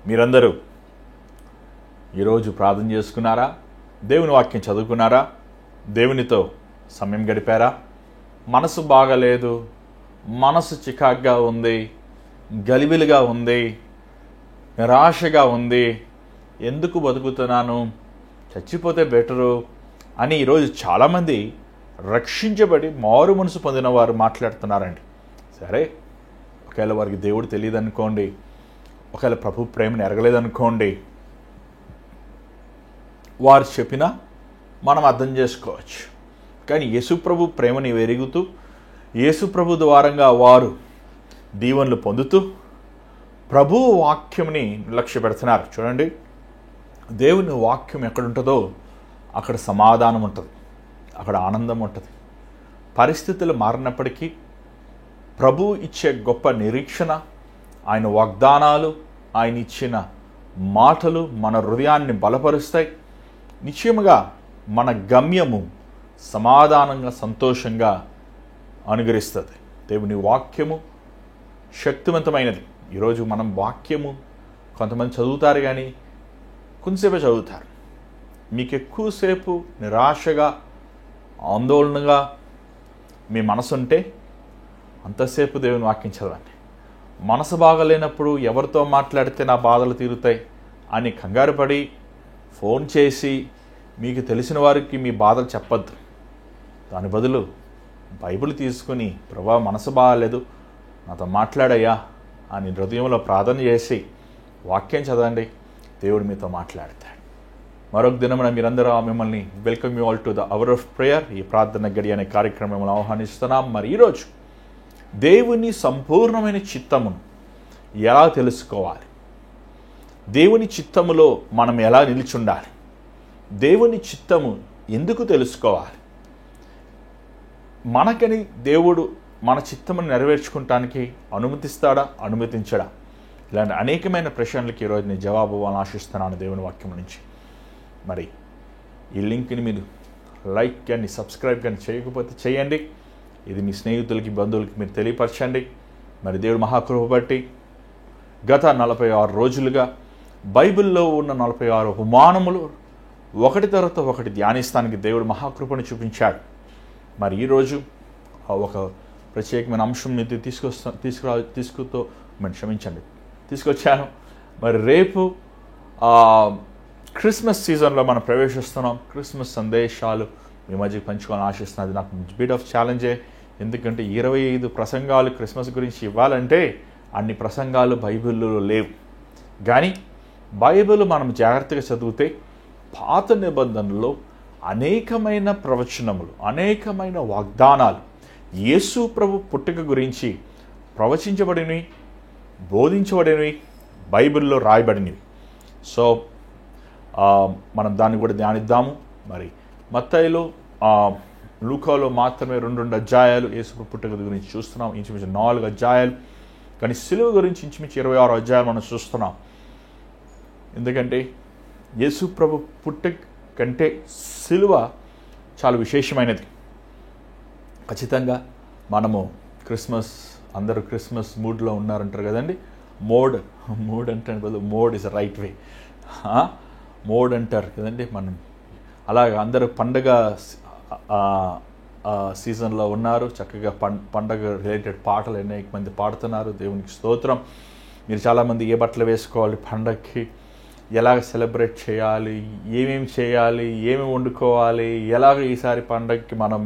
మీరందరూ ఈరోజు ప్రార్థన చేసుకున్నారా? దేవుని వాక్యం చదువుకున్నారా? దేవునితో సమయం గడిపారా? మనసు బాగలేదు, మనసు చికాగ్గా ఉంది, గలిబిలిగా ఉంది, నిరాశగా ఉంది, ఎందుకు బతుకుతున్నాను, చచ్చిపోతే బెటరు అని ఈరోజు చాలామంది రక్షించబడి మారు మనసు పొందిన వారు మాట్లాడుతున్నారండి. సరే, ఒకవేళ వారికి దేవుడు తెలియదు అనుకోండి, ఒకవేళ ప్రభు ప్రేమను ఎరగలేదనుకోండి, వారు చెప్పినా మనం అర్థం చేసుకోవచ్చు. కానీ యేసుప్రభు ప్రేమని ఎరుగుతూ యేసుప్రభు ద్వారంగా వారు దీవెనలు పొందుతూ ప్రభు వాక్యంని లక్ష్య పెడుతున్నారు. చూడండి, దేవుని వాక్యం ఎక్కడుంటుందో అక్కడ సమాధానం ఉంటుంది, అక్కడ ఆనందం ఉంటుంది. పరిస్థితులు మారినప్పటికీ ప్రభు ఇచ్చే గొప్ప నిరీక్షణ, ఆయన వాగ్దానాలు, ఆయన ఇచ్చిన మాటలు మన హృదయాన్ని బలపరుస్తాయి. నిశ్చయముగా మన గమ్యము సమాధానంగా, సంతోషంగా అనుగ్రహిస్తుంది. దేవుని వాక్యము శక్తివంతమైనది. ఈరోజు మనం వాక్యము కొంతమంది చదువుతారు, కానీ కొంతసేపే చదువుతారు. మీకు ఎక్కువసేపు నిరాశగా, ఆందోళనగా మీ మనసు ఉంటే అంతసేపు దేవుని వాక్యం చదవండి. మనసు బాగలేనప్పుడు ఎవరితో మాట్లాడితే నా బాధలు తీరుతాయి అని కంగారు పడి ఫోన్ చేసి మీకు తెలిసిన వారికి మీ బాధలు చెప్పద్దు. దాని బదులు బైబిల్ తీసుకుని, ప్రభా మనసు బాగాలేదు, నాతో మాట్లాడయ్యా అని హృదయంలో ప్రార్థన చేసి వాక్యం చదవండి. దేవుడు మీతో మాట్లాడతాడు. మరొక దినమున మీరందరూ మిమ్మల్ని welcome you all to the hour of prayer, ఈ ప్రార్థన గడి అనే కార్యక్రమం మిమ్మల్ని ఆహ్వానిస్తున్నాం. మరి ఈరోజు దేవుని సంపూర్ణమైన చిత్తమును ఎలా తెలుసుకోవాలి, దేవుని చిత్తములో మనం ఎలా నిలిచుండాలి, దేవుని చిత్తము ఎందుకు తెలుసుకోవాలి, మనకని దేవుడు మన చిత్తమును నెరవేర్చుకుంటానికి అనుమతిస్తాడా, అనుమతించడా, ఇలాంటి అనేకమైన ప్రశ్నలకి ఈరోజు నేను జవాబు ఇవ్వాలని ఆశిస్తున్నాను దేవుని వాక్యం నుంచి. మరి ఈ లింక్ని మీరు లైక్ కానీ సబ్స్క్రైబ్ కానీ చేయకపోతే చేయండి. ఇది మీ స్నేహితులకి, బంధువులకి మీరు తెలియపరచండి. మరి దేవుడు మహాకృప బట్టి గత 46 రోజులుగా బైబిల్లో ఉన్న 46 ఉపమానములు ఒకటి తర్వాత ఒకటి ధ్యానిస్తానికి దేవుడు మహాకృపను చూపించాడు. మరి ఈరోజు ఒక ప్రత్యేకమైన అంశం మీద తీసుకొచ్చాను. మరి రేపు క్రిస్మస్ సీజన్లో మనం ప్రవేశిస్తున్నాం. క్రిస్మస్ సందేశాలు మీ మధ్యకి పంచుకోవాలని ఆశిస్తున్నది నాకు బిట్ ఆఫ్ ఛాలెంజే. ఎందుకంటే 25 ప్రసంగాలు క్రిస్మస్ గురించి ఇవ్వాలంటే అన్ని ప్రసంగాలు బైబిల్లో లేవు. కానీ బైబిల్ మనం జాగ్రత్తగా చదివితే పాత నిబంధనలో అనేకమైన ప్రవచనములు, అనేకమైన వాగ్దానాలు యేసు ప్రభు పుట్టుక గురించి ప్రవచించబడినవి, బోధించబడినవి, బైబిల్లో రాయబడినవి. సో మనం దాన్ని కూడా ధ్యానిద్దాము. మరి మత్తయిలో, లూకాలో మాత్రమే 2 అధ్యాయాలు యేసు పుట్టుక గురించి చూస్తున్నాం, ఇంచుమించు 4 అధ్యాయాలు. కానీ సిలువ గురించి ఇంచుమించు 26 అధ్యాయాలు మనం చూస్తున్నాం. ఎందుకంటే యేసు ప్రభు పుట్టుక కంటే సిలువ చాలా విశేషమైనది. ఖచ్చితంగా మనము అందరూ క్రిస్మస్ మూడ్లో ఉన్నారంటారు కదండి. మూడ్ అంటే బదులు mode is right way, mode అంటారు కదండి. మనం అలాగ అందరూ పండగ సీజన్లో ఉన్నారు. చక్కగా పండగ రిలేటెడ్ పాటలు అనేక మంది పాడుతున్నారు. దేవునికి స్తోత్రం. మీరు చాలామంది ఏ బట్టలు వేసుకోవాలి, పండగకి ఎలాగ సెలబ్రేట్ చేయాలి, ఏమేమి చేయాలి, ఏమేమి వండుకోవాలి, ఎలాగ ఈసారి పండగకి మనం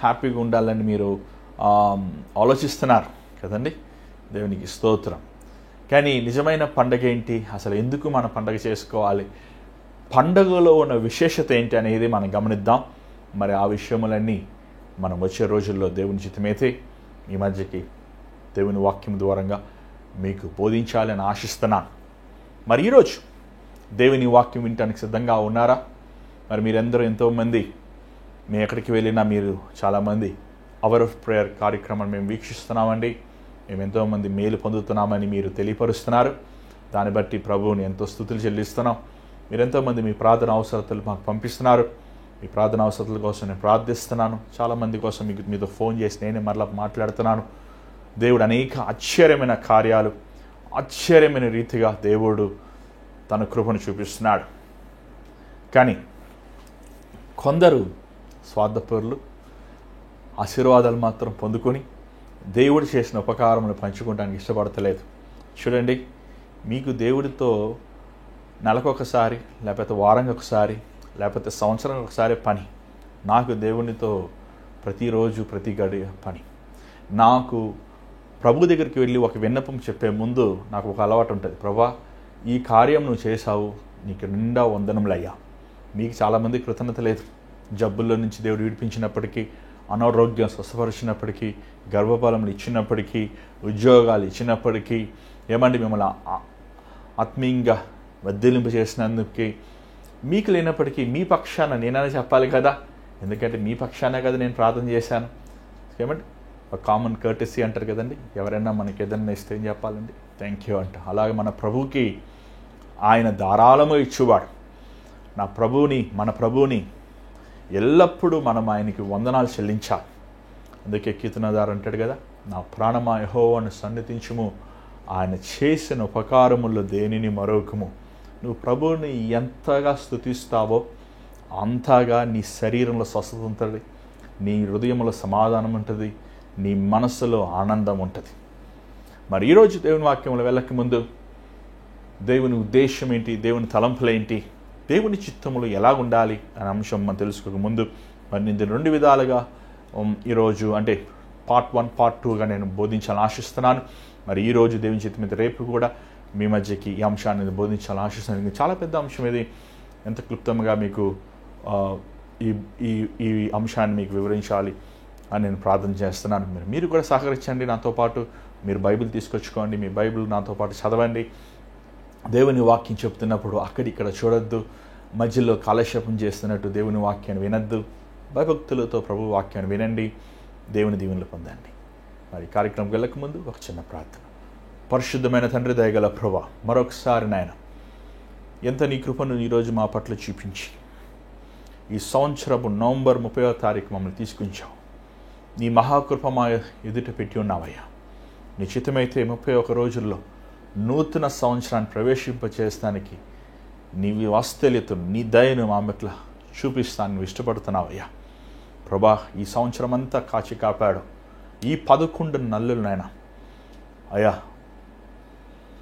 హ్యాపీగా ఉండాలని మీరు ఆలోచిస్తున్నారు కదండి. దేవునికి స్తోత్రం. కానీ నిజమైన పండగ ఏంటి, అసలు ఎందుకు మన పండగ చేసుకోవాలి, పండగలో ఉన్న విశేషత ఏంటి అనేది మనం గమనిద్దాం. మరి ఆ విషయములన్నీ మనం వచ్చే రోజుల్లో దేవుని చిత్తమైతే ఈ మధ్యకి దేవుని వాక్యం ద్వారంగా మీకు బోధించాలని ఆశిస్తున్నాను. మరి ఈరోజు దేవుని వాక్యం వినటానికి సిద్ధంగా ఉన్నారా? మరి మీరందరూ ఎంతోమంది, మేము ఎక్కడికి వెళ్ళినా మీరు చాలామంది అవర్ ఆఫ్ ప్రేయర్ కార్యక్రమాన్ని మేము వీక్షిస్తున్నామండి, మేము ఎంతోమంది మేలు పొందుతున్నామని మీరు తెలియపరుస్తున్నారు. దాన్ని బట్టి ప్రభువుని ఎంతో స్తుతులు చెల్లిస్తున్నాం. మీరు ఎంతోమంది మీ ప్రార్థన అవసరతలు మాకు పంపిస్తున్నారు. మీ ప్రార్థన అవసరతల కోసం నేను ప్రార్థిస్తున్నాను. చాలామంది కోసం మీతో ఫోన్ చేసి నేనే మరలా మాట్లాడుతున్నాను. దేవుడు అనేక ఆశ్చర్యమైన కార్యాలు, ఆశ్చర్యమైన రీతిగా దేవుడు తన కృపను చూపిస్తున్నాడు. కానీ కొందరు స్వార్థపరులు ఆశీర్వాదాలు మాత్రం పొందుకొని దేవుడు చేసిన ఉపకారములు పంచుకోవడానికి ఇష్టపడతలేదు. చూడండి, మీకు దేవుడితో నెలకొకసారి, లేకపోతే వారంగా ఒకసారి, లేకపోతే సంవత్సరం ఒకసారి పని. నాకు దేవునితో ప్రతిరోజు ప్రతి గడియ పని. నాకు ప్రభు దగ్గరికి వెళ్ళి ఒక విన్నపం చెప్పే ముందు నాకు ఒక అలవాటు ఉంటుంది. ప్రభా, ఈ కార్యం నువ్వు చేశావు, నీకు నిండా వందనములయ్యా. మీకు చాలామంది కృతజ్ఞత లేదు. జబ్బుల్లో నుంచి దేవుడు విడిపించినప్పటికీ, అనారోగ్యం స్వస్థపరిచినప్పటికీ, గర్భఫలములు ఇచ్చినప్పటికీ, ఉద్యోగాలు ఇచ్చినప్పటికీ, ఏమండి మిమ్మల్ని ఆత్మీయంగా వర్ధిల్లింప చేసినందుకు మీకు లేనప్పటికీ మీ పక్షాన నేనైనా చెప్పాలి కదా, ఎందుకంటే మీ పక్షానే కదా నేను ప్రార్థన చేశాను. ఏమండి, ఒక కామన్ కర్టెసీ అంటారు కదండి, ఎవరైనా మనకి ఏదైనా ఇస్తే ఏం చెప్పాలండి, థ్యాంక్ యూ అంట. అలాగే మన ప్రభువుకి ఆయన ధారాళము ఇచ్చేవాడు. మన ప్రభువుని ఎల్లప్పుడూ మనం ఆయనకి వందనాలు చెల్లించాలి. అందుకే కీర్తనదారు అంటాడు కదా, నా ప్రాణమా యెహోవాను సన్నిధించుము, ఆయన చేసిన ఉపకారముల్లో దేనిని మరొకము. నువ్వు ప్రభువుని ఎంతగా స్తుతిస్తావో అంతగా నీ శరీరంలో స్వస్థత ఉంటుంది, నీ హృదయంలో సమాధానం ఉంటుంది, నీ మనస్సులో ఆనందం ఉంటుంది. మరి ఈరోజు దేవుని వాక్యంలో వెళ్ళక ముందు దేవుని ఉద్దేశం ఏంటి, దేవుని తలంపులు ఏంటి, దేవుని చిత్తములు ఎలా ఉండాలి అనే అంశం మనం తెలుసుకోక ముందు మరి నేను 2 విధాలుగా ఈరోజు అంటే పార్ట్ 1, పార్ట్ 2గా నేను బోధించాలని ఆశిస్తున్నాను. మరి ఈరోజు దేవుని చిత్తం మీద రేపు కూడా మీ మధ్యకి ఈ అంశాన్ని బోధించాలని ఆశిస్తున్నాను. చాలా పెద్ద అంశం ఇది. ఎంత క్లుప్తంగా మీకు ఈ అంశాన్ని మీకు వివరించాలి అని నేను ప్రార్థన చేస్తున్నాను. మీరు కూడా సహకరించండి. నాతో పాటు మీరు బైబిల్ తీసుకొచ్చుకోండి, మీ బైబిల్ నాతో పాటు చదవండి. దేవుని వాక్యం చెప్తున్నప్పుడు అక్కడిక్కడ చూడొద్దు, మధ్యలో కాలక్షేపం చేస్తున్నట్టు దేవుని వాక్యాన్ని వినద్దు. భయభక్తులతో ప్రభు వాక్యాన్ని వినండి, దేవుని దీవెనలు పొందండి. మరి కార్యక్రమం వెళ్ళక ముందు ఒక చిన్న ప్రార్థన. పరిశుద్ధమైన తండ్రి, దయగల ప్రభువా, మరొకసారి నాయన ఎంత నీ కృపను ఈరోజు మా పట్ల చూపించి ఈ సంవత్సరపు నవంబర్ 30వ తారీఖు మమ్మల్ని తీసుకుంచావు. నీ మహాకృప మా ఎదుట పెట్టి ఉన్నావయ్యా. నీ చిత్తమైతే 31 రోజుల్లో నూతన సంవత్సరాన్ని ప్రవేశింపచేయడానికి నీ వాత్సల్యతను, నీ దయను మా పట్ల చూపిస్తాను ఇష్టపడుతున్నావయ్యా. ప్రభా, ఈ సంవత్సరం అంతా కాచి కాపాడు. ఈ 11 నెలలు నాయన అయ్యా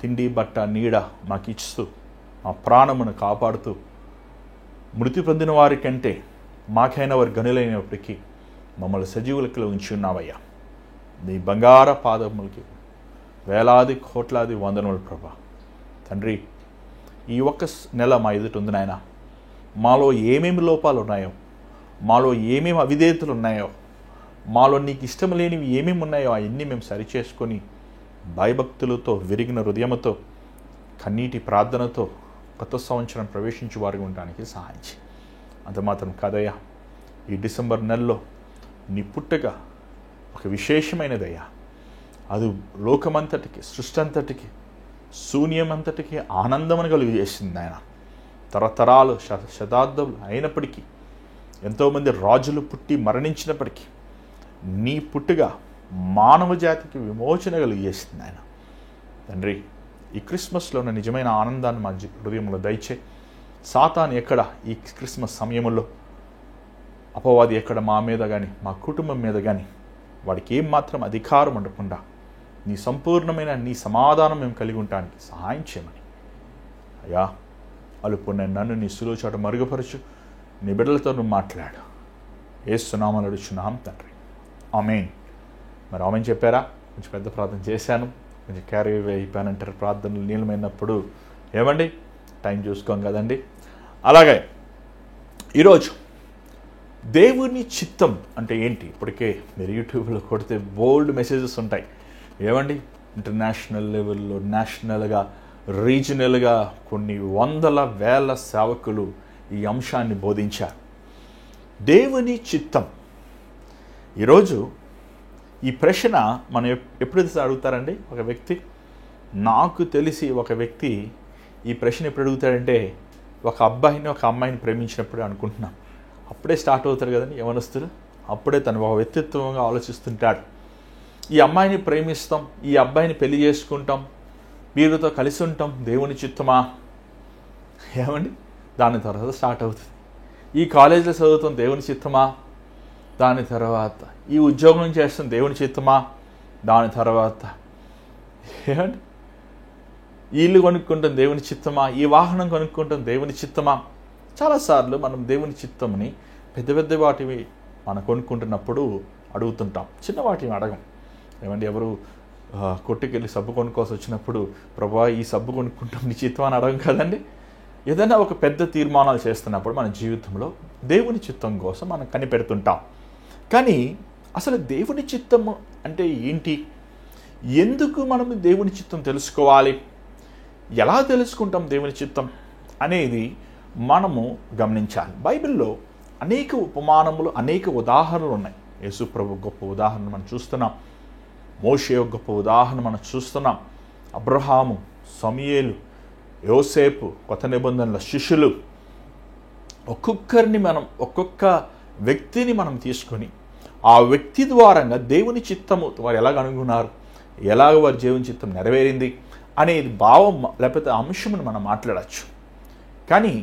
తిండి బట్ట నీడ మాకు ఇస్తూ మా ప్రాణమును కాపాడుతూ మృతి పొందిన వారి కంటే మాకైన వారు గనులైనప్పటికీ మమ్మల్ని సజీవులకు ఉంచి ఉన్నావయ్యా. నీ బంగార పాదములకి వేలాది కోట్లాది వందనములు ప్రభా. తండ్రి, ఈ ఒక్క నెల మా ఎదుట ఉంది నాయన. మాలో ఏమేమి లోపాలు ఉన్నాయో, మాలో ఏమేమి అవిధేయతలు ఉన్నాయో, మాలో నీకు ఇష్టం లేనివి ఏమేమి ఉన్నాయో అవన్నీ మేము సరిచేసుకొని భయభక్తులతో, విరిగిన హృదయముతో, కన్నీటి ప్రార్థనతో కొత్త సంవత్సరం ప్రవేశించి వారికి ఉండడానికి సహాయం చేయి. అంత మాత్రం కాదయ్యా, ఈ డిసెంబర్ నెలలో నీ పుట్టుక ఒక విశేషమైనదయ్యా. అది లోకమంతటికి, సృష్టి అంతటికి, శూన్యమంతటికి ఆనందమని కలుగజేసింది ఆయన. తరతరాలు శతాబ్దాలు అయినప్పటికీ, ఎంతోమంది రాజులు పుట్టి మరణించినప్పటికీ నీ పుట్టుగా మానవ జాతికి విమోచన కలిగజేసింది ఆయన. తండ్రి, ఈ క్రిస్మస్లో ఉన్న నిజమైన ఆనందాన్ని మా హృదయంలో దయచే. సాతాను ఎక్కడ ఈ క్రిస్మస్ సమయంలో, అపవాది ఎక్కడ మా మీద కానీ మా కుటుంబం మీద కానీ వాడికి ఏం మాత్రం అధికారం ఉండకుండా నీ సంపూర్ణమైన నీ సమాధానం మేము కలిగి ఉండటానికి సహాయం చేయమని అయ్యా. అలుపున్న నన్ను నీ సులువు చాటు మరుగుపరచు. నీ బిడ్డలతో నువ్వు మాట్లాడు. యేసునామములో అడుగుచున్నాం తండ్రి, ఆమేన్. మరి ఆమేన్ చెప్పారా? కొంచెం పెద్ద ప్రార్థన చేశాను, కొంచెం క్యారీ అయిపోయానంటారు ప్రార్థనలు నీలమైనప్పుడు. ఏమండి, టైం చూసుకోం కదండి. అలాగే ఈరోజు దేవుని చిత్తం అంటే ఏంటి? ఇప్పటికే మీరు యూట్యూబ్లో కొడితే బోల్డ్ మెసేజెస్ ఉంటాయి. ఏమండి, ఇంటర్నేషనల్ లెవెల్లో, నేషనల్గా, రీజనల్గా కొన్ని వందల వేల సేవకులు ఈ అంశాన్ని బోధించారు. దేవుని చిత్తం. ఈరోజు ఈ ప్రశ్న మనం ఎప్పుడైతే అడుగుతారండి ఒక వ్యక్తి, నాకు తెలిసి ఒక వ్యక్తి ఈ ప్రశ్న ఎప్పుడు అడుగుతాడంటే ఒక అబ్బాయిని ఒక అమ్మాయిని ప్రేమించినప్పుడు అనుకుంటున్నాం. అప్పుడే స్టార్ట్ అవుతారు కదండి యవనస్తులు. అప్పుడే తను ఒక వ్యక్తిత్వంగా ఆలోచిస్తుంటాడు. ఈ అమ్మాయిని ప్రేమిస్తాం, ఈ అబ్బాయిని పెళ్లి చేసుకుంటాం, వీరితో కలిసి ఉంటాం, దేవుని చిత్తమా? ఏమండి, దాని తర్వాత స్టార్ట్ అవుతుంది. ఈ కాలేజీలో చదువుతాం దేవుని చిత్తమా, దాని తర్వాత ఈ ఉద్యోగం చేస్తాం దేవుని చిత్తమా, దాని తర్వాత ఏమండి ఈ ఇల్లు కొనుక్కుంటాం దేవుని చిత్తమా, ఈ వాహనం కొనుక్కుంటాం దేవుని చిత్తమా. చాలాసార్లు మనం దేవుని చిత్తమని పెద్ద పెద్ద వాటివి మనం కొనుక్కుంటున్నప్పుడు అడుగుతుంటాం, చిన్న వాటిని అడగం. ఏమండి, ఎవరు కొట్టుకెళ్ళి సబ్బు కొనుక్కోవాల్సి వచ్చినప్పుడు ప్రభువా ఈ సబ్బు కొనుక్కుంటాం నీ చిత్తం అని అడగం కదండి. ఏదైనా ఒక పెద్ద తీర్మానాలు చేస్తున్నప్పుడు మన జీవితంలో దేవుని చిత్తం కోసం మనం కనిపెడుతుంటాం. కానీ అసలు దేవుని చిత్తము అంటే ఏంటి? ఎందుకు మనం దేవుని చిత్తం తెలుసుకోవాలి? ఎలా తెలుసుకుంటాం దేవుని చిత్తం అనేది మనము గమనించాలి. బైబిల్లో అనేక ఉపమానములు, అనేక ఉదాహరణలు ఉన్నాయి. యేసు ప్రభు గొప్ప ఉదాహరణ మనం చూస్తున్నాం, మోషే గొప్ప ఉదాహరణ మనం చూస్తున్నాం, అబ్రహాము, సమూయేలు, యోసేపు, కొత్త నిబంధనల శిష్యులు, ఒక్కొక్క వ్యక్తిని మనం తీసుకొని ఆ వ్యక్తి ద్వారంగా దేవుని చిత్తము వారు ఎలాగ అనుకున్నారు, ఎలాగ వారి దేవుని చిత్తం నెరవేరింది అనేది భావం లేకపోతే అంశమును మనం మాట్లాడచ్చు. కానీ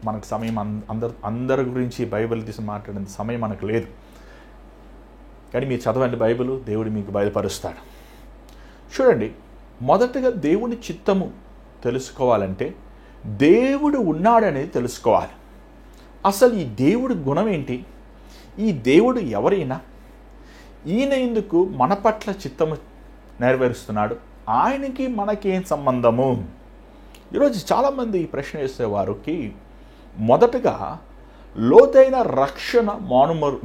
మనకు సమయం అందరి గురించి బైబిల్ తీసి మాట్లాడిన సమయం మనకు లేదు. కానీ మీరు చదవండి బైబిల్, దేవుడు మీకు బయలుపరుస్తాడు. చూడండి, మొదటగా దేవుని చిత్తము తెలుసుకోవాలంటే దేవుడు ఉన్నాడనేది తెలుసుకోవాలి. అసలు ఈ దేవుడి గుణం ఏంటి? ఈ దేవుడు ఎవరైనా, ఈయన ఎందుకు మన పట్ల చిత్తము నెరవేరుస్తున్నాడు, ఆయనకి మనకేం సంబంధము? ఈరోజు చాలామంది ఈ ప్రశ్న వేసేవారికి మొదటగా లోతైన రక్షణ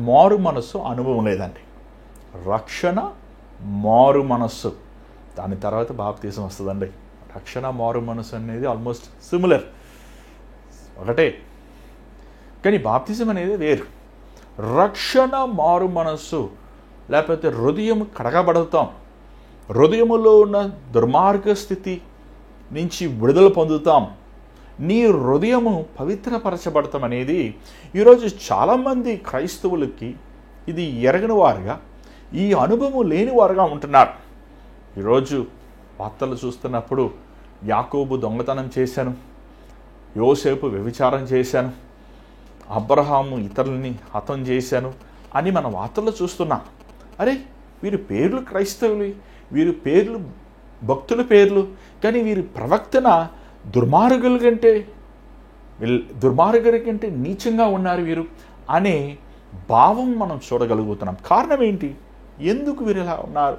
మారు మనస్సు అనుభవం లేదండి. రక్షణ మారు మనస్సు, దాని తర్వాత బాప్తీసం వస్తుందండి. రక్షణ మారు మనస్సు అనేది ఆల్మోస్ట్ సిమిలర్, ఒకటే. కానీ బాప్తిజం అనేది వేరు. రక్షణ మారు మనస్సు లేకపోతే హృదయం కడగబడతాం, హృదయములో ఉన్న దుర్మార్గ స్థితి నుంచి విడుదల పొందుతాం, నీ హృదయము పవిత్రపరచబడతాం అనేది ఈరోజు చాలామంది క్రైస్తవులకి ఇది ఎరగని వారుగా, ఈ అనుభవం లేని వారుగా ఉంటున్నారు. ఈరోజు వార్తలు చూస్తున్నప్పుడు యాకోబు దొంగతనం చేశాను, యోసేపు వ్యభిచారం చేశాను, అబ్రహాము ఇతరులని హతం చేశాను అని మన వార్తల్లో చూస్తున్నాం. అరే, వీరి పేర్లు క్రైస్తవులు, వీరి పేర్లు భక్తుల పేర్లు, కానీ వీరి ప్రవర్తన దుర్మార్గుల కంటే నీచంగా ఉన్నారు వీరు అనే భావం మనం చూడగలుగుతున్నాం. కారణం ఏంటి? ఎందుకు వీరు ఇలా ఉన్నారు?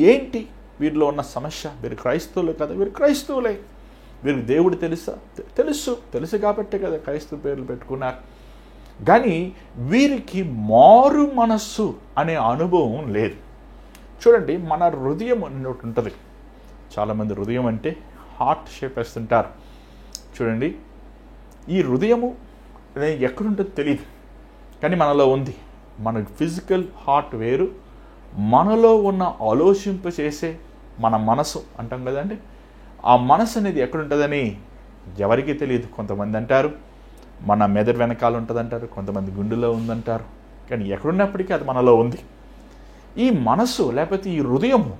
ఏంటి వీరిలో ఉన్న సమస్య? వీరు క్రైస్తవులే కదా, వీరు క్రైస్తవులే, వీరికి దేవుడు తెలుసు కాబట్టే కదా క్రైస్తవ పేర్లు పెట్టుకున్నారు. కానీ వీరికి మారు మనస్సు అనే అనుభవం లేదు. చూడండి, మన హృదయం అన్నట్టు ఉంటుంది. చాలామంది హృదయం అంటే హార్ట్ షేప్ వేస్తుంటారు. చూడండి, ఈ హృదయము ఎక్కడుంటుందో తెలియదు, కానీ మనలో ఉంది. మన ఫిజికల్ హార్ట్ వేరు, మనలో ఉన్న ఆలోచింప చేసే మన మనసు అంటాం కదండి, ఆ మనసు అనేది ఎక్కడుంటుందని ఎవరికీ తెలియదు. కొంతమంది అంటారు మన మెదడు వెనకాల ఉంటుందంటారు, కొంతమంది గుండెలో ఉందంటారు, కానీ ఎక్కడున్నప్పటికీ అది మనలో ఉంది. ఈ మనసు లేకపోతే ఈ హృదయము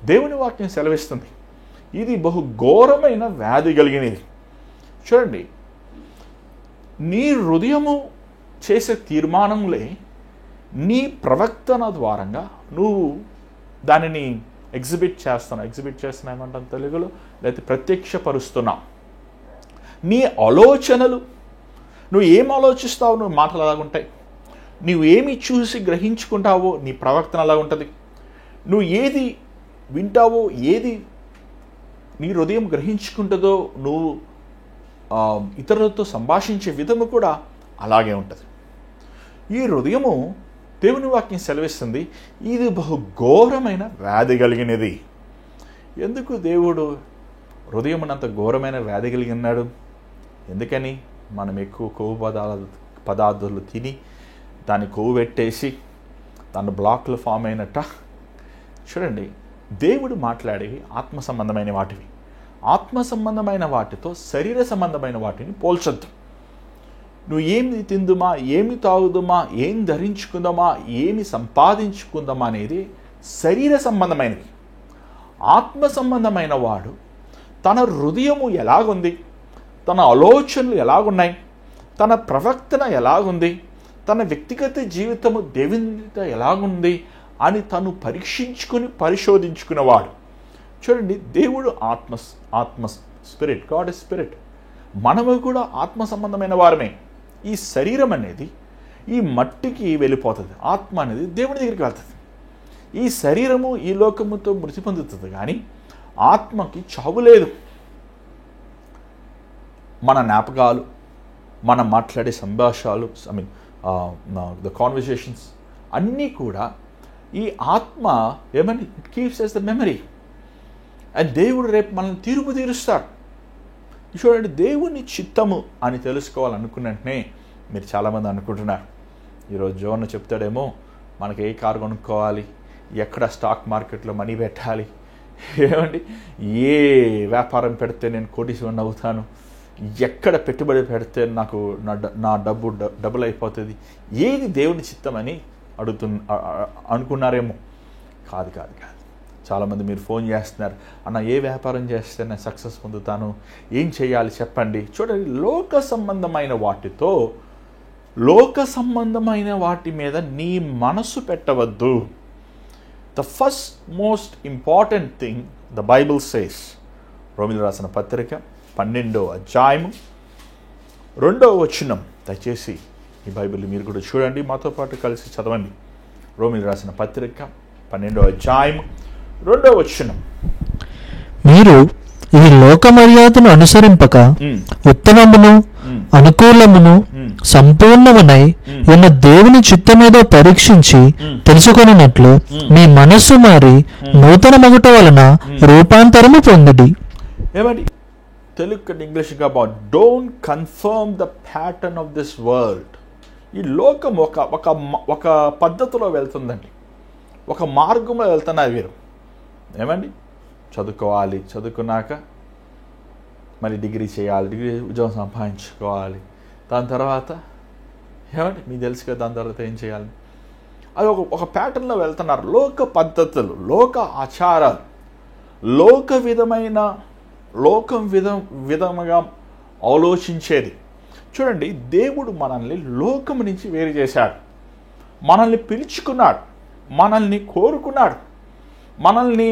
దేవుని వాక్యం సెలవిస్తుంది, ఇది బహు ఘోరమైన వ్యాధి కలిగినది. చూడండి, నీ హృదయము చేసే తీర్మానములే నీ ప్రవర్తన ద్వారంగా నువ్వు దానిని ఎగ్జిబిట్ చేస్తున్నావు ఏమంటాం తెలుగులో, లేకపోతే ప్రత్యక్షపరుస్తున్నావు. నీ ఆలోచనలు, నువ్వు ఏం ఆలోచిస్తావు, నువ్వు మాటలు అలాగుంటాయి. నువ్వు ఏమి చూసి గ్రహించుకుంటావో నీ ప్రవర్తన అలా ఉంటుంది. నువ్వు ఏది వింటావో, ఏది నీ హృదయం గ్రహించుకుంటుందో, నువ్వు ఇతరులతో సంభాషించే విధము కూడా అలాగే ఉంటుంది. ఈ హృదయము దేవుని వాక్యం సెలవిస్తుంది, ఇది బహు ఘోరమైన వ్యాధి కలిగినది. ఎందుకు దేవుడు హృదయమునంత ఘోరమైన వ్యాధి కలిగి ఉన్నాడు? ఎందుకని? మనం ఎక్కువ కొవ్వు పదార్థాలు తిని దాన్ని కొవ్వు పెట్టేసి దాని బ్లాక్లు ఫామ్ అయినట్ట. చూడండి, దేవుడు మాట్లాడేవి ఆత్మ సంబంధమైన వాటివి. ఆత్మ సంబంధమైన వాటితో శరీర సంబంధమైన వాటిని పోల్చొద్దు. నువ్వు ఏమి తిందుమా, ఏమి తాగుదుమా, ఏం ధరించుకుందామా, ఏమి సంపాదించుకుందామా అనేది శరీర సంబంధమైనది. ఆత్మ సంబంధమైన వాడు తన హృదయము ఎలాగుంది, తన ఆలోచనలు ఎలాగున్నాయి, తన ప్రవర్తన ఎలాగుంది, తన వ్యక్తిగత జీవితము దేవునితో ఎలాగుంది అని తను పరిశోధించుకునేవాడు. చూడండి, దేవుడు ఆత్మ స్పిరిట్, గాడ్ ఇస్ స్పిరిట్. మనము కూడా ఆత్మ సంబంధమైన వారమే. ఈ శరీరం అనేది ఈ మట్టికి వెళ్ళిపోతుంది, ఆత్మ అనేది దేవుని దగ్గరికి వెళ్తుంది. ఈ శరీరము ఈ లోకముతో మృతి పొందుతుంది, కానీ ఆత్మకి చావు లేదు. మన జ్ఞాపకాలు, మనం మాట్లాడే సంభాషణలు, ద కాన్వర్సేషన్స్ అన్నీ కూడా ఈ ఆత్మ ఏమని it keeps as the memory. And దేవుడు రేపు మనల్ని తీరుస్తాడు. చూడండి, దేవుని చిత్తము అని తెలుసుకోవాలనుకున్న వెంటనే మీరు చాలామంది అనుకుంటున్నారు, ఈరోజు జోన్న చెప్తాడేమో మనకి ఏ కారు కొనుక్కోవాలి, ఎక్కడ స్టాక్ మార్కెట్లో మనీ పెట్టాలి, ఏమండి ఏ వ్యాపారం పెడితే నేను కోటీశ్వరుని అవుతాను, ఎక్కడ పెట్టుబడి పెడితే నాకు నా డబ్బులు అయిపోతుంది, ఏది దేవుని చిత్తమని అనుకున్నారేమో. కాదు. చాలామంది మీరు ఫోన్ చేస్తున్నారు, అన్న ఏ వ్యాపారం చేస్తే నేను సక్సెస్ పొందుతాను, ఏం చేయాలి చెప్పండి. చూడండి, లోక సంబంధమైన వాటి మీద నీ మనసు పెట్టవద్దు. The first most important thing the Bible says. రోమీయులకు రాసిన పత్రిక 12వ అధ్యాయము 2వ వచనం. దయచేసి ఈ బైబిల్ మీరు కూడా చూడండి, మాతో పాటు కలిసి చదవండి. రోమీయులకు రాసిన పత్రిక 12వ అధ్యాయము 2వ వచనం. మీరు ఈ లోక మర్యాదను అనుసరింపక ఉత్తమమును అనుకూలమును సంపూర్ణమునై ఉన్న దేవుని చిత్తమేదో పరీక్షించి తెలుసుకొనున్నట్లు మీ మనస్సు మారి నూతన మగుట వలన రూపాంతరము పొందుడి. ఏమండి తెలుగు ఇంగ్లీష్గా don't confirm the pattern of this world. ఈ లోకం ఒక పద్ధతిలో వెళ్తుందండి, ఒక మార్గంలో వెళ్తున్నారు వీరు. ఏమండి చదువుకోవాలి, చదువుకున్నాక మళ్ళీ డిగ్రీ చేయాలి, డిగ్రీ ఉద్యోగం సంపాదించుకోవాలి, దాని తర్వాత ఏమండి మీకు తెలుసు కదా దాని తర్వాత ఏం చేయాలి. అది ఒక ప్యాటర్న్లో వెళ్తున్నారు. లోక పద్ధతులు, లోక ఆచారాలు, లోకం విధముగా ఆలోచించేది. చూడండి, దేవుడు మనల్ని లోకము నుంచి వేరు చేశాడు, మనల్ని పిలుచుకున్నాడు, మనల్ని కోరుకున్నాడు, మనల్ని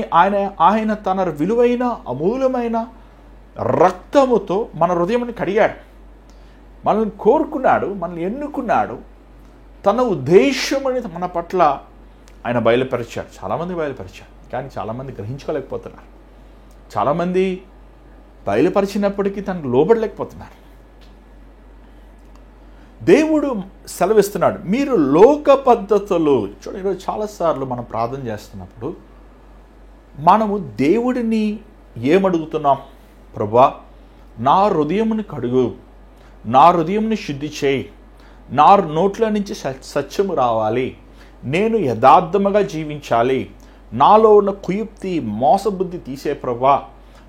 ఆయన తన విలువైన అమూల్యమైన రక్తముతో మన హృదయాన్ని కడిగాడు, మనల్ని కోరుకున్నాడు, మనల్ని ఎన్నుకున్నాడు. తన ఉద్దేశమని మన పట్ల ఆయన బయలుపరిచాడు. చాలామంది బయలుపరిచాడు, కానీ చాలామంది గ్రహించుకోలేకపోతున్నారు. చాలామంది బయలుపరిచినప్పటికీ తనకు లోబడలేకపోతున్నారు. దేవుడు సెలవిస్తున్నాడు, మీరు లోక పద్ధతులు. చూడండి, ఈరోజు చాలాసార్లు మనం ప్రార్థన చేస్తున్నప్పుడు మనము దేవుడిని ఏమడుగుతున్నాం? ప్రభువా, నా హృదయముని కడుగు, నా హృదయంని శుద్ధి చేయి, నా నోట్ల నుంచి సత్యము రావాలి, నేను యథార్థముగా జీవించాలి, నాలో ఉన్న కుయుక్తి మోసబుద్ధి తీసే ప్రభువా,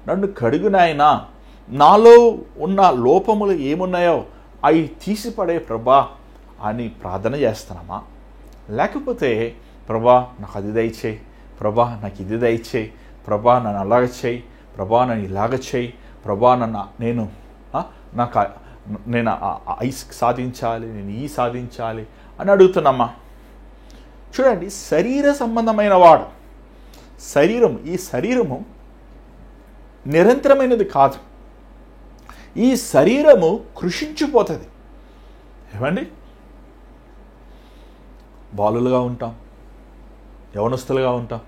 నన్ను కడుగునాయనా, నాలో ఉన్న లోపములు ఏమున్నాయో అవి తీసిపడే ప్రభా అని ప్రార్థన చేస్తున్నామా? లేకపోతే ప్రభా నాకు అది దయచేయి, ప్రభా నాకు ఇది దయచేయి, ప్రభా నన్ను అలాగ చేయి, ప్రభా నన్ను ఇలాగ చేయి, ప్రభా నేను సాధించాలి, నేను ఈ సాధించాలి అని అడుగుతున్నామా? చూడండి, శరీర సంబంధమైన వాడు, ఈ శరీరము నిరంతరమైనది కాదు. ఈ శరీరము కృషించిపోతుంది. ఏమండి, బాలులుగా ఉంటాం, యవనస్తులుగా ఉంటాం,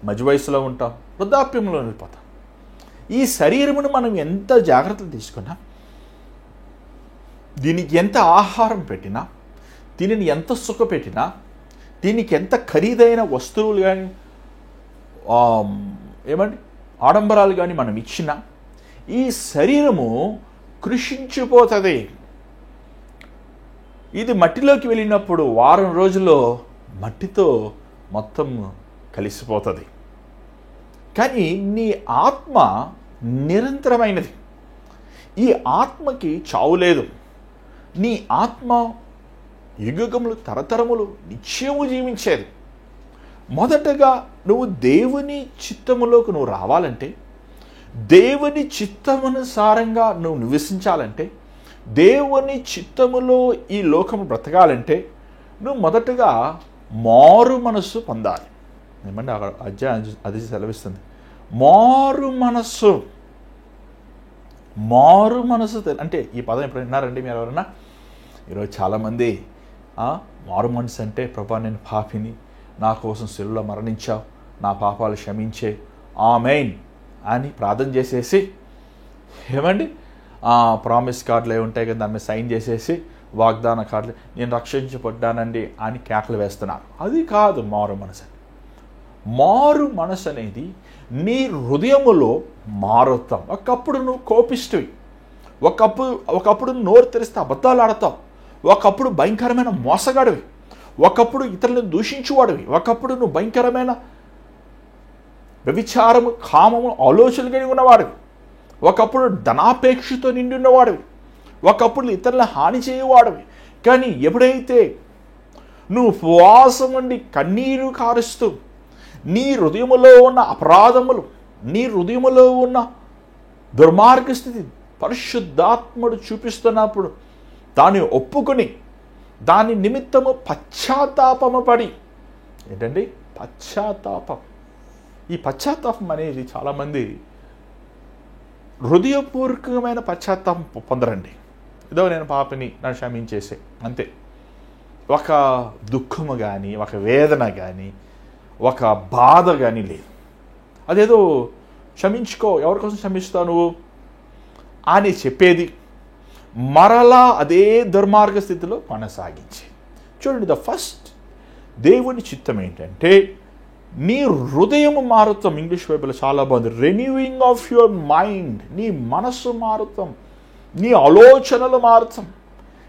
మధ్య వయసులో ఉంటాం, వృద్ధాప్యంలో వెళ్ళిపోతాం. ఈ శరీరమును మనం ఎంత జాగ్రత్తలు తీసుకున్నా, దీనికి ఎంత ఆహారం పెట్టినా, దీనిని ఎంత సుఖ పెట్టినా, దీనికి ఎంత ఖరీదైన వస్తువులు కానీ ఆడంబరాలు కానీ మనం ఇచ్చినా ఈ శరీరము కృషించిపోతుంది. ఇది మట్టిలోకి వెళ్ళినప్పుడు వారం రోజుల్లో మట్టితో మొత్తం కలిసిపోతుంది. కానీ నీ ఆత్మ నిరంతరమైనది. ఈ ఆత్మకి చావు లేదు. నీ ఆత్మ యుగములు తరతరములు నిత్యము జీవించేది. మొదటగా నువ్వు దేవుని చిత్తములోకి నువ్వు రావాలంటే, దేవుని చిత్తమనుసారంగా నువ్వు నివసించాలంటే, దేవుని చిత్తములో ఈ లోకము బ్రతకాలంటే నువ్వు మొదటగా మారు మనస్సు పొందాలి. ఏమంటే అధ్యాయం అది సెలవిస్తుంది, మారు మనస్సు అంటే ఈ పదం ఎప్పుడు విన్నారండి మీరు ఎవరన్నా? ఈరోజు చాలామంది మారు మనసు అంటే, ప్రభా నేను పాపిని, నా కోసం శిలువలో మరణించావు, నా పాపాలు క్షమించే, ఆమేన్ అని ప్రార్థన చేసేసి, ఏమండి ప్రామిస్ కార్డులు ఏమి ఉంటాయి కదా, దాని మీద సైన్ చేసేసి, వాగ్దాన కార్డులు, నేను రక్షించబడ్డానండి అని కేకలు వేస్తున్నారు. అది కాదు మారు మనసు. మారు మనసు అనేది నీ హృదయములో మారుతాం. ఒకప్పుడు నువ్వు కోపిష్టివి, ఒకప్పుడు నోరు తెరిస్తే అబద్ధాలు ఆడతావు, ఒకప్పుడు భయంకరమైన మోసగాడివి, ఒకప్పుడు ఇతరులను దూషించువాడివి, ఒకప్పుడు నువ్వు భయంకరమైన వ్యభిచారము, కామము, ఆలోచనలు కలిగి ఉన్నవాడివి, ఒకప్పుడు ధనాపేక్షతో నిండి ఉన్నవాడివి, ఒకప్పుడు ఇతరుల హాని చేయవాడివి. కానీ ఎప్పుడైతే నువ్వు ఉపవాసం ఉండి కన్నీరు కారుస్తూ నీ హృదయములో ఉన్న అపరాధములు, నీ హృదయములో ఉన్న దుర్మార్గ స్థితి పరిశుద్ధాత్ముడు చూపిస్తున్నప్పుడు దాన్ని ఒప్పుకొని దాని నిమిత్తము పశ్చాత్తాపము పడి, ఏంటండి పశ్చాత్తాపం, ఈ పశ్చాత్తాపం అనేది చాలామంది హృదయపూర్వకమైన పశ్చాత్తాపం పొందరండి. ఏదో నేను పాపని, నన్ను క్షమించేసే, అంతే. ఒక దుఃఖము కానీ, ఒక వేదన కానీ, ఒక బాధ కానీ లేదు. అదేదో క్షమించుకో, ఎవరి కోసం క్షమిస్తావు నువ్వు అని చెప్పేది, మరలా అదే దుర్మార్గ స్థితిలో కొనసాగించే. చూడండి, ద ఫస్ట్ దేవుని చిత్తం ఏంటంటే నీ హృదయము మారుతాం. ఇంగ్లీష్ బైబిల్ చాలా బాగుంది, రెన్యూయింగ్ ఆఫ్ యువర్ మైండ్. నీ మనస్సు మారుతాం, నీ ఆలోచనలు మారుతాం,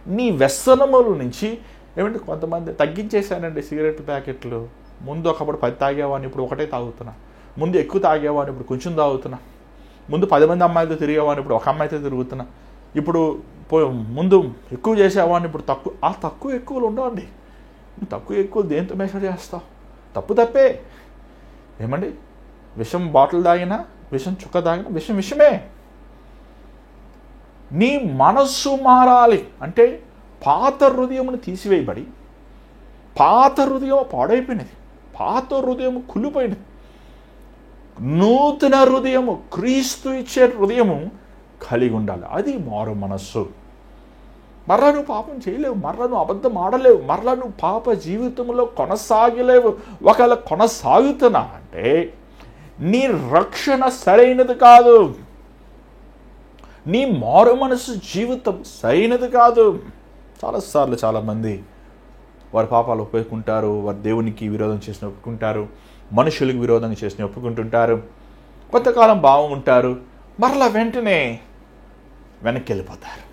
నీ వ్యసనముల నుంచి. ఏమంటే కొంతమంది తగ్గించేశానండి సిగరెట్ ప్యాకెట్లు, ముందు ఒకప్పుడు 10 తాగేవాడిని, ఇప్పుడు ఒకటే తాగుతున్నా. ముందు ఎక్కువ తాగేవాడిని, ఇప్పుడు కొంచెం తాగుతున్నా. ముందు 10 మంది అమ్మాయిలతో తిరిగేవాడిని, ఇప్పుడు ఒక అమ్మాయితో తిరుగుతున్నా. ఇప్పుడు ముందు ఎక్కువ చేసేవాడిని, ఇప్పుడు తక్కువ. ఆ తక్కువ ఎక్కువలు ఉండవండి. తక్కువ ఎక్కువలు దేంతో మెషర్ చేస్తావు? తప్పు తప్పే. ఏమండి, విషం బాటిల్ తాగినా, విషం చుక్క తాగినా విషమే. నీ మనస్సు మారాలి అంటే పాత హృదయమును తీసివేయబడి, పాత హృదయం పాడైపోయినది, పాత హృదయం కుళ్ళిపోయినది, నూతన హృదయము, క్రీస్తు ఇచ్చే హృదయము కలిగి ఉండాలి. అది మారు మనస్సు. మరలా నువ్వు పాపం చేయలేవు, మరలా నువ్వు అబద్ధం ఆడలేవు, మరలా నువ్వు పాప జీవితంలో కొనసాగలేవు. ఒకవేళ కొనసాగుతున్నా అంటే నీ రక్షణ సరైనది కాదు, నీ మారు మనసు జీవితం సరైనది కాదు. చాలాసార్లు చాలామంది వారి పాపాలు ఒప్పుకుంటారు, వారి దేవునికి విరోధం చేసిన ఒప్పుకుంటారు, మనుషులకు విరోధంగా చేసిన ఒప్పుకుంటుంటారు, కొంతకాలం బాగుంటారు, మరలా వెంటనే వెనక్కి వెళ్ళిపోతారు,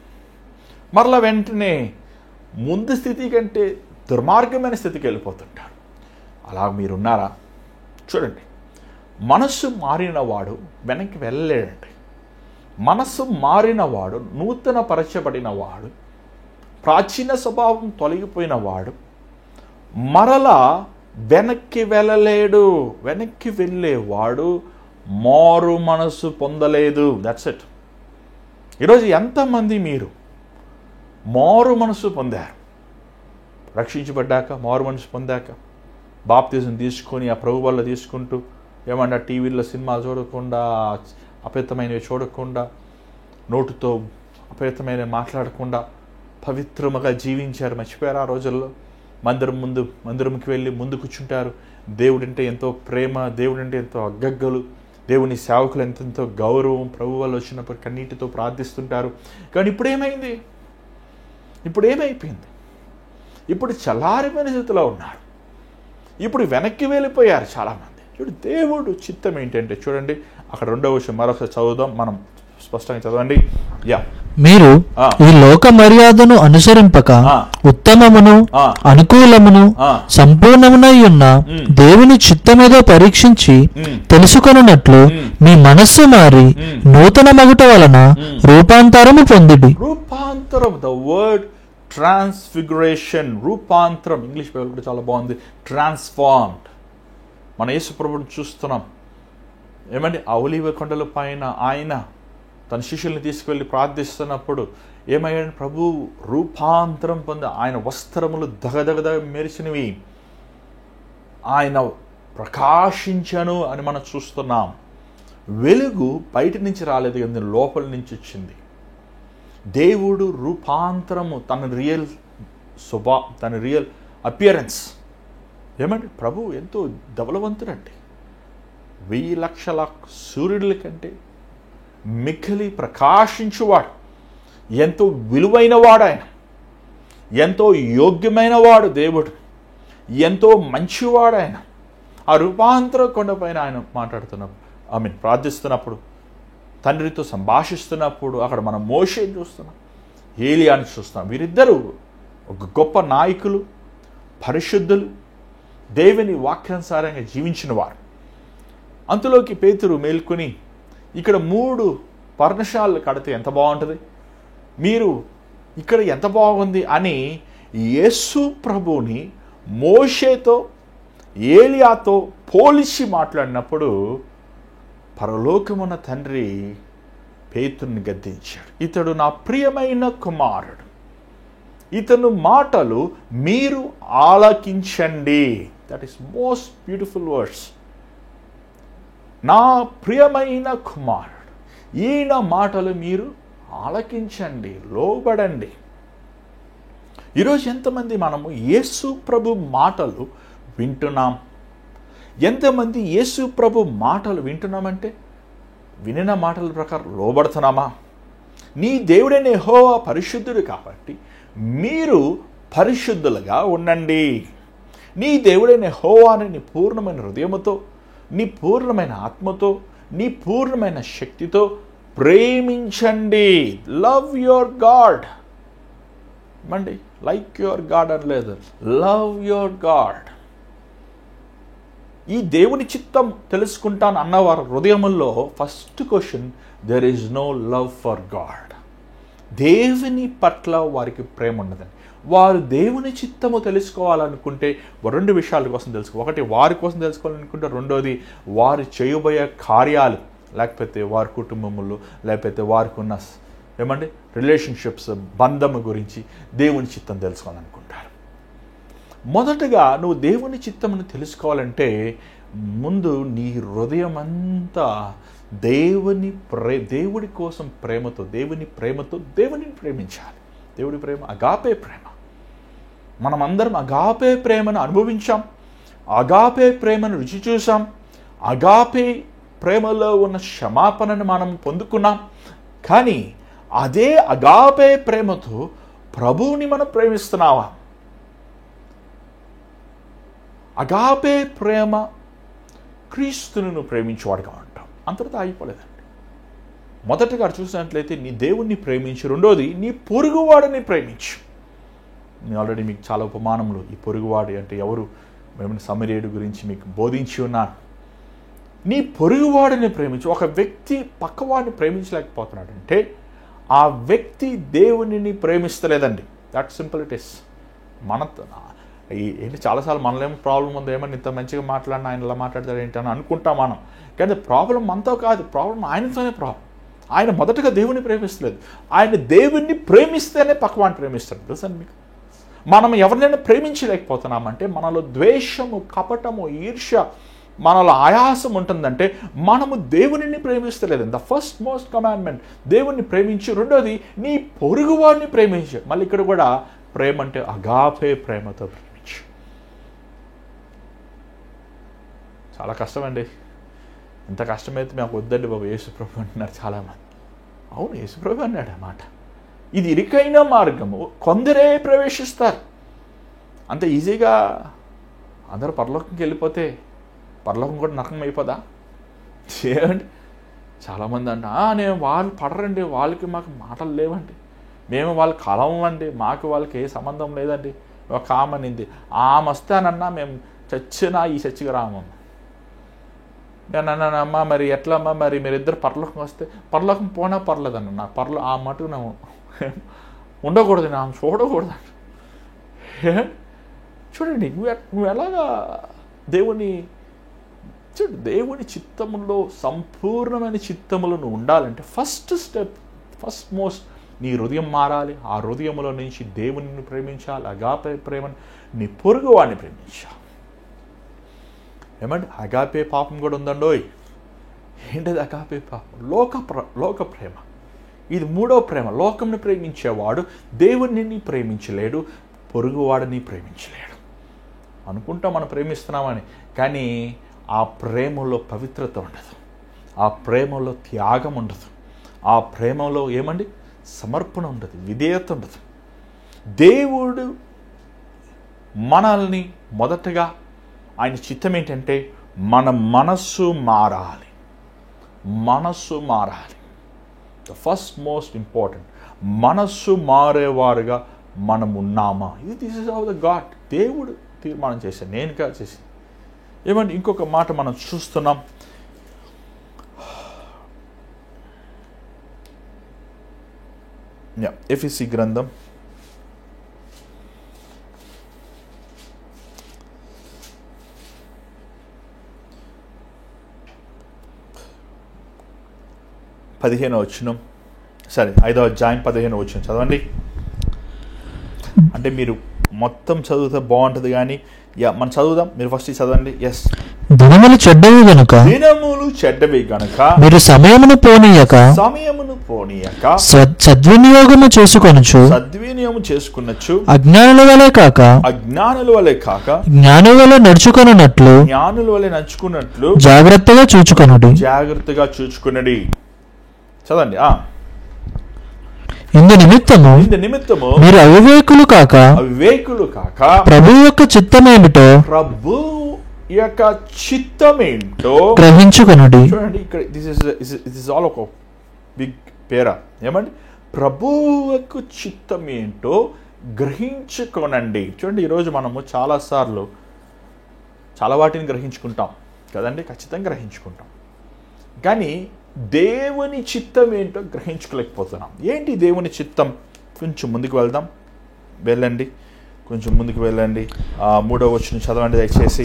మరలా వెంటనే ముందు స్థితి కంటే దుర్మార్గమైన స్థితికి వెళ్ళిపోతుంటారు. అలా మీరున్నారా? చూడండి, మనస్సు మారినవాడు వెనక్కి వెళ్ళలేడండి. మనస్సు మారినవాడు, నూతన పరచబడిన వాడు, ప్రాచీన స్వభావం తొలగిపోయిన వాడు మరలా వెనక్కి వెళ్ళలేడు. వెనక్కి వెళ్ళేవాడు మారు మనస్సు పొందలేదు. That's it. ఈరోజు ఎంతమంది మీరు మారు మనసు పొందారు? రక్షించబడ్డాక, మారు మనసు పొందాక, బాప్తిజం తీసుకొని ఆ ప్రభు వల్ల తీసుకుంటూ, ఏమన్నా టీవీలో సినిమాలు చూడకుండా, అపవిత్రమైనవి చూడకుండా, నోటుతో అపవిత్రమైనవి మాట్లాడకుండా పవిత్రముగా జీవించారు. మర్చిపోయారు? ఆ రోజుల్లో మందిరంకి వెళ్ళి ముందు కూర్చుంటారు. దేవుడంటే ఎంతో ప్రేమ, దేవుడంటే ఎంతో అగ్గగ్గలు, దేవుని సేవకులు ఎంతెంతో గౌరవం, ప్రభు వల్ల వచ్చినప్పుడు కన్నీటితో ప్రార్థిస్తుంటారు. కానీ ఇప్పుడు ఏమైంది? ఇప్పుడు ఏమైపోయింది? ఇప్పుడు చల్లారిపోయిన స్థితిలో ఉన్నారు. ఇప్పుడు వెనక్కి వెళ్ళిపోయారు చాలామంది. చూడు, దేవుడు చిత్తం ఏంటంటే, చూడండి అక్కడ 2వ విషయం మరొకసారి చదువుదాం, మనం స్పష్టంగా చదవండి. మీరు ఈ లోక మర్యాదను అనుసరింపక ఉత్తమమును అనుకూలమును సంపూర్ణమునై ఉన్న దేవుని చిత్తమేదో పరీక్షించి తెలుసుకొనున్నట్లు మీ మనస్సు మారి నూతన మగుట వలన రూపాంతరము పొందిడి. రూపాంతరం, ద వర్డ్ ట్రాన్స్ఫిగరేషన్, రూపాంతరం. ఇంగ్లీష్ బైబిల్ కూడా చాలా బాగుంది, ట్రాన్స్ఫార్మ్డ్. మన యేసు ప్రభువుని చూస్తున్నాం. ఏమంటే ఆ ఒలీవ కొండల పైన ఆయన తన శిష్యుల్ని తీసుకువెళ్ళి ప్రార్థిస్తున్నప్పుడు ఏమయ్యాడు? ప్రభు రూపాంతరం పొంది ఆయన వస్త్రములు దగదగద మెరిసినవి, ఆయన ప్రకాశించను అని మనం చూస్తున్నాం. వెలుగు బయట నుంచి రాలేదు కానీ లోపల నుంచి వచ్చింది. దేవుడు రూపాంతరము, తన రియల్ అపియరెన్స్. ఏమంటే ప్రభు ఎంతో ధవలవంతుడండి. 1000 లక్షల సూర్యుల కంటే మిక్కిలి ప్రకాశించువాడు, ఎంతో విలువైన వాడు ఆయన, ఎంతో యోగ్యమైన వాడు దేవుడు, ఎంతో మంచివాడు ఆయన. ఆ రూపాంతర కొండపైన ఆయన మాట్లాడుతున్నప్పుడు, ప్రార్థిస్తున్నప్పుడు, తండ్రితో సంభాషిస్తున్నప్పుడు అక్కడ మనం మోషేని చూస్తున్నాం, ఏలియాని చూస్తున్నాం. వీరిద్దరూ ఒక గొప్ప నాయకులు, పరిశుద్ధులు, దేవుని వాక్యానుసారంగా జీవించిన వారు. అంతలోకి పేతురు మేల్కొని ఇక్కడ 3 పర్ణశాలలు కడితే ఎంత బాగుంటుంది, మీరు ఇక్కడ ఎంత బాగుంది అని యేసు ప్రభుని మోషేతో ఏలియాతో పోలిచి మాట్లాడినప్పుడు పరలోకమున్న తండ్రి పేతురుని గద్దించాడు. ఇతడు నా ప్రియమైన కుమారుడు, ఇతను మాటలు మీరు ఆలకించండి. That is most beautiful words. నా ప్రియమైన కుమారుడు, ఈయన మాటలు మీరు ఆలకించండి, లోబడండి. ఈరోజు ఎంతమంది మనము యేసు ప్రభు మాటలు వింటున్నాం? ఎంతమంది యేసు ప్రభు మాటలు వింటున్నామంటే వినిన మాటల ప్రకారం లోబడుతున్నామా? నీ దేవుడైన యెహోవా పరిశుద్ధుడు కాబట్టి మీరు పరిశుద్ధులుగా ఉండండి. నీ దేవుడైన యెహోవాని నీ పూర్ణమైన హృదయముతో, నీ పూర్ణమైన ఆత్మతో, నీ పూర్ణమైన శక్తితో ప్రేమించండి. Love your God. మండి లైక్ యువర్ గాడ్ అనలేదు, లవ్ యువర్ గాడ్. ఈ దేవుని చిత్తం తెలుసుకుంటాను అన్నవారు హృదయముల్లో first question, there is no love for God. దేవుని పట్ల వారికి ప్రేమ ఉండదండి. వారు దేవుని చిత్తము తెలుసుకోవాలనుకుంటే 2 విషయాల కోసం తెలుసుకో. ఒకటి వారి కోసం తెలుసుకోవాలనుకుంటే, రెండోది వారు చేయబోయే కార్యాలు, లేకపోతే వారి కుటుంబములు, లేకపోతే వారికి ఉన్న రిలేషన్షిప్స్, బంధము గురించి దేవుని చిత్తం తెలుసుకోవాలనుకుంటారు. మొదటగా నువ్వు దేవుని చిత్తమును తెలుసుకోవాలంటే ముందు నీ హృదయం అంతా దేవుడి కోసం ప్రేమతో, దేవునిని ప్రేమించాలి. దేవుడి ప్రేమ అగాపే ప్రేమ. మనమందరం అగాపే ప్రేమను అనుభవించాం, అగాపే ప్రేమను రుచి చూసాం, అగాపే ప్రేమలో ఉన్న క్షమాపణను మనం పొందుకున్నాం. కానీ అదే అగాపే ప్రేమతో ప్రభువుని మనం ప్రేమిస్తున్నావా? అగాపే ప్రేమ క్రీస్తును నువ్వు ప్రేమించేవాడుగా ఉంటావు. అంతటితో ఆగిపోలేదండి. మొదటగా చూసినట్లయితే నీ దేవుణ్ణి ప్రేమించి, రెండోది నీ పొరుగువాడిని ప్రేమించు. నేను ఆల్రెడీ మీకు చాలా ఉపమానములు ఈ పొరుగువాడి అంటే ఎవరు, మేము సమరియడు గురించి మీకు బోధించి ఉన్నాను. నీ పొరుగువాడిని ప్రేమించు. ఒక వ్యక్తి పక్కవాడిని ప్రేమించలేకపోతున్నాడంటే ఆ వ్యక్తి దేవునిని ప్రేమిస్తలేదండి. That simple it is. ఏంటి చాలాసార్లు మనలో ప్రాబ్లం ఉంది, ఏమని ఇంత మంచిగా మాట్లాడినా ఆయన ఇలా మాట్లాడతాడు ఏంటి అని అనుకుంటాం మనం. కానీ ప్రాబ్లం మనతో కాదు, ప్రాబ్లం ఆయనతోనే ప్రాబ్లం. ఆయన మొదటగా దేవుని ప్రేమిస్తలేదు. ఆయన దేవుణ్ణి ప్రేమిస్తేనే పక్కవాడిని ప్రేమిస్తాడు. తెలుసా మీకు? మనం ఎవరినైనా ప్రేమించలేకపోతున్నామంటే మనలో ద్వేషము, కపటము, ఈర్ష్య, మనలో ఆయాసం ఉంటుందంటే మనము దేవునిని ప్రేమిస్తలేదు. ద ఫస్ట్ మోస్ట్ కమాండ్మెంట్ దేవుణ్ణి ప్రేమించి, రెండోది నీ పొరుగువాడిని ప్రేమించు. మళ్ళీ ఇక్కడ కూడా ప్రేమ అంటే అగాపే ప్రేమతో ప్రేమించు. చాలా కష్టమండి. ఇంత కష్టమైతే మాకు వద్దండి బాబు యేసుప్రభు అంటున్నారు చాలామంది. అవును, యేసుప్రభు అన్నాడు ఆ మాట. ఇది ఇరుకైన మార్గము, కొందరే ప్రవేశిస్తారు. అంత ఈజీగా అందరూ పరలోకంకి వెళ్ళిపోతే పరలోకం కూడా నరకం అయిపోదా? చేయండి. చాలామంది అంట నేను వాళ్ళు పడరండి, వాళ్ళకి మాకు మాటలు లేవండి, మేము వాళ్ళ కలం అండి, మాకు వాళ్ళకి ఏ సంబంధం లేదండి. ఒక ఆమెనింది, ఆమె వస్తానన్నా మేము చచ్చినా ఈ చచ్చిగా రామమ్మ. నేను అన్నానమ్మా మరి ఎట్లమ్మా, మరి మీరిద్దరు పరలోకం వస్తే పరలోకం పోనా పర్లేదన్న, నాకు ఆ మటుకు నువ్వు ఉండకూడదు, ఆమె చూడకూడదు. చూడండి నువ్వు ఎలాగా దేవుని చూడు, దేవుని చిత్తములో సంపూర్ణమైన చిత్తములో నువ్వు ఉండాలంటే ఫస్ట్ స్టెప్, ఫస్ట్ మోస్ట్ నీ హృదయం మారాలి. ఆ హృదయంలో నుంచి దేవుని ప్రేమించాలి, అగాపే ప్రేమని, నీ పొరుగు వాడిని ప్రేమించాలి. ఏమంటే అగాపే పాపం కూడా ఉందండోయ్. ఏంటది అగాపే పాపం? లోక ప్రేమ. ఇది మూడో ప్రేమ. లోకంని ప్రేమించేవాడు దేవుడిని ప్రేమించలేడు, పొరుగువాడిని ప్రేమించలేడు. అనుకుంటాం మనం ప్రేమిస్తున్నామని, కానీ ఆ ప్రేమలో పవిత్రత ఉండదు, ఆ ప్రేమలో త్యాగం ఉండదు, ఆ ప్రేమలో ఏమండి సమర్పణ ఉండదు, విధేయత ఉండదు. దేవుడు మనల్ని మొదటగా ఆయన చిత్తం ఏంటంటే మన మనస్సు మారాలి. ద ఫస్ట్ మోస్ట్ ఇంపార్టెంట్, మనస్సు మారేవారుగా మనం ఉన్నామా? This is how the God, దేవుడు తీర్మానం చేశాడు, నేను కాదు చేసి. ఏమంటే ఇంకొక మాట మనం చూస్తున్నాం. ఎఫెసీ గ్రంథం 15వ వచనం, సరే 5వ అధ్యాయం 15వ వచనం చదవండి. అంటే మీరు మొత్తం చదివితే బాగుంటుంది, కానీ మనం చదువుదాం. మీరు ఫస్ట్ చదవండి. ఎస్. దినములు చెడ్డవి గనుక మీరు సమయమును పోనీయక సద్వినియోగము చేసుకొనుచు అజ్ఞానుల వలె కాక జ్ఞానుల వలె నడుచుకొనున్నట్లు జాగ్రత్తగా చూచుకొనుడి. చదవండి. ఇందు నిమిత్తము మీరు అవివేకులు కాక ప్రభు యొక్క చిత్తమేమిటో గ్రహించుకొనుడి. చూడండి, ఇక్కడ దిస్ ఆల్ ఒక బిగ్ పేరా. ఏమండి? ప్రభువుకు చిత్తం ఏంటో గ్రహించుకోనండి. చూడండి, ఈరోజు మనము చాలాసార్లు చాలా వాటిని గ్రహించుకుంటాం కదండి, ఖచ్చితంగా గ్రహించుకుంటాం, కానీ దేవుని చిత్తం ఏంటో గ్రహించుకోలేకపోతున్నాం. ఏంటి దేవుని చిత్తం? కొంచెం ముందుకు వెళ్ళండి, కొంచెం ముందుకు వెళ్ళండి. 3వ వచనం చదవండి దయచేసి.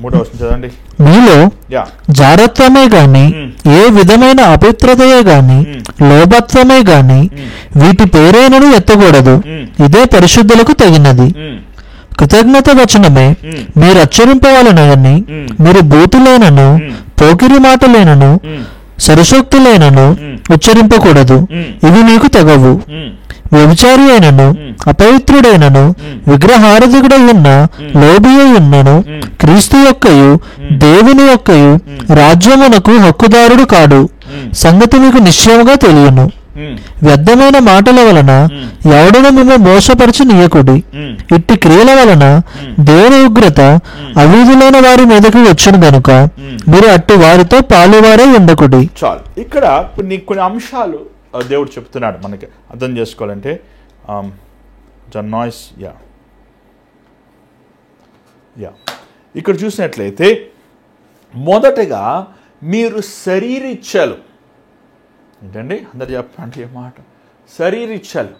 3వ వచనం చదవండి. మీలో జారత్వమే గాని ఏ విధమైన అపవిత్రతయే గాని లోభత్వమే గాని వీటి పేరైనను ఎత్తకూడదు, ఇదే పరిశుద్ధులకు తగినది. కృతజ్ఞత వచనమే మీరు అచ్చరింపవాలనని మీరు బూతులేనను పోకిరి మాటలేనను సరసోక్తులేనను ఉచ్చరింపకూడదు, ఇవి మీకు తగవు. వ్యభిచారి అయినను అపవిత్రుడైనను విగ్రహారాధకుడై ఉన్న లోబియై ఉన్నను క్రీస్తు యొక్కయు దేవుని యొక్కయు రాజ్యమునకు హక్కుదారుడు కాడు. సంగతి మీకు నిశ్చయముగా తెలియను. వ్యర్థమైన మాటల వలన ఎవడను మిమ్మల్ని మోసపరచి నీయకుడి. ఇట్టి క్రియల వలన దేవుని ఉగ్రత అవిధులైన వారి మీదకి వచ్చును గనుక మీరు అట్టి వారితో పాలువారై ఉండకుడి. చాలు. ఇక్కడ కొన్ని అంశాలు దేవుడు చెప్తున్నాడు మనకి అర్థం చేసుకోవాలంటే. ఇక్కడ చూసినట్లయితే మొదటగా మీరు శరీరిచ్ఛలు ఏంటండి? అందరు చెప్పండి ఏ మాట. శరీరిచ్ఛలు.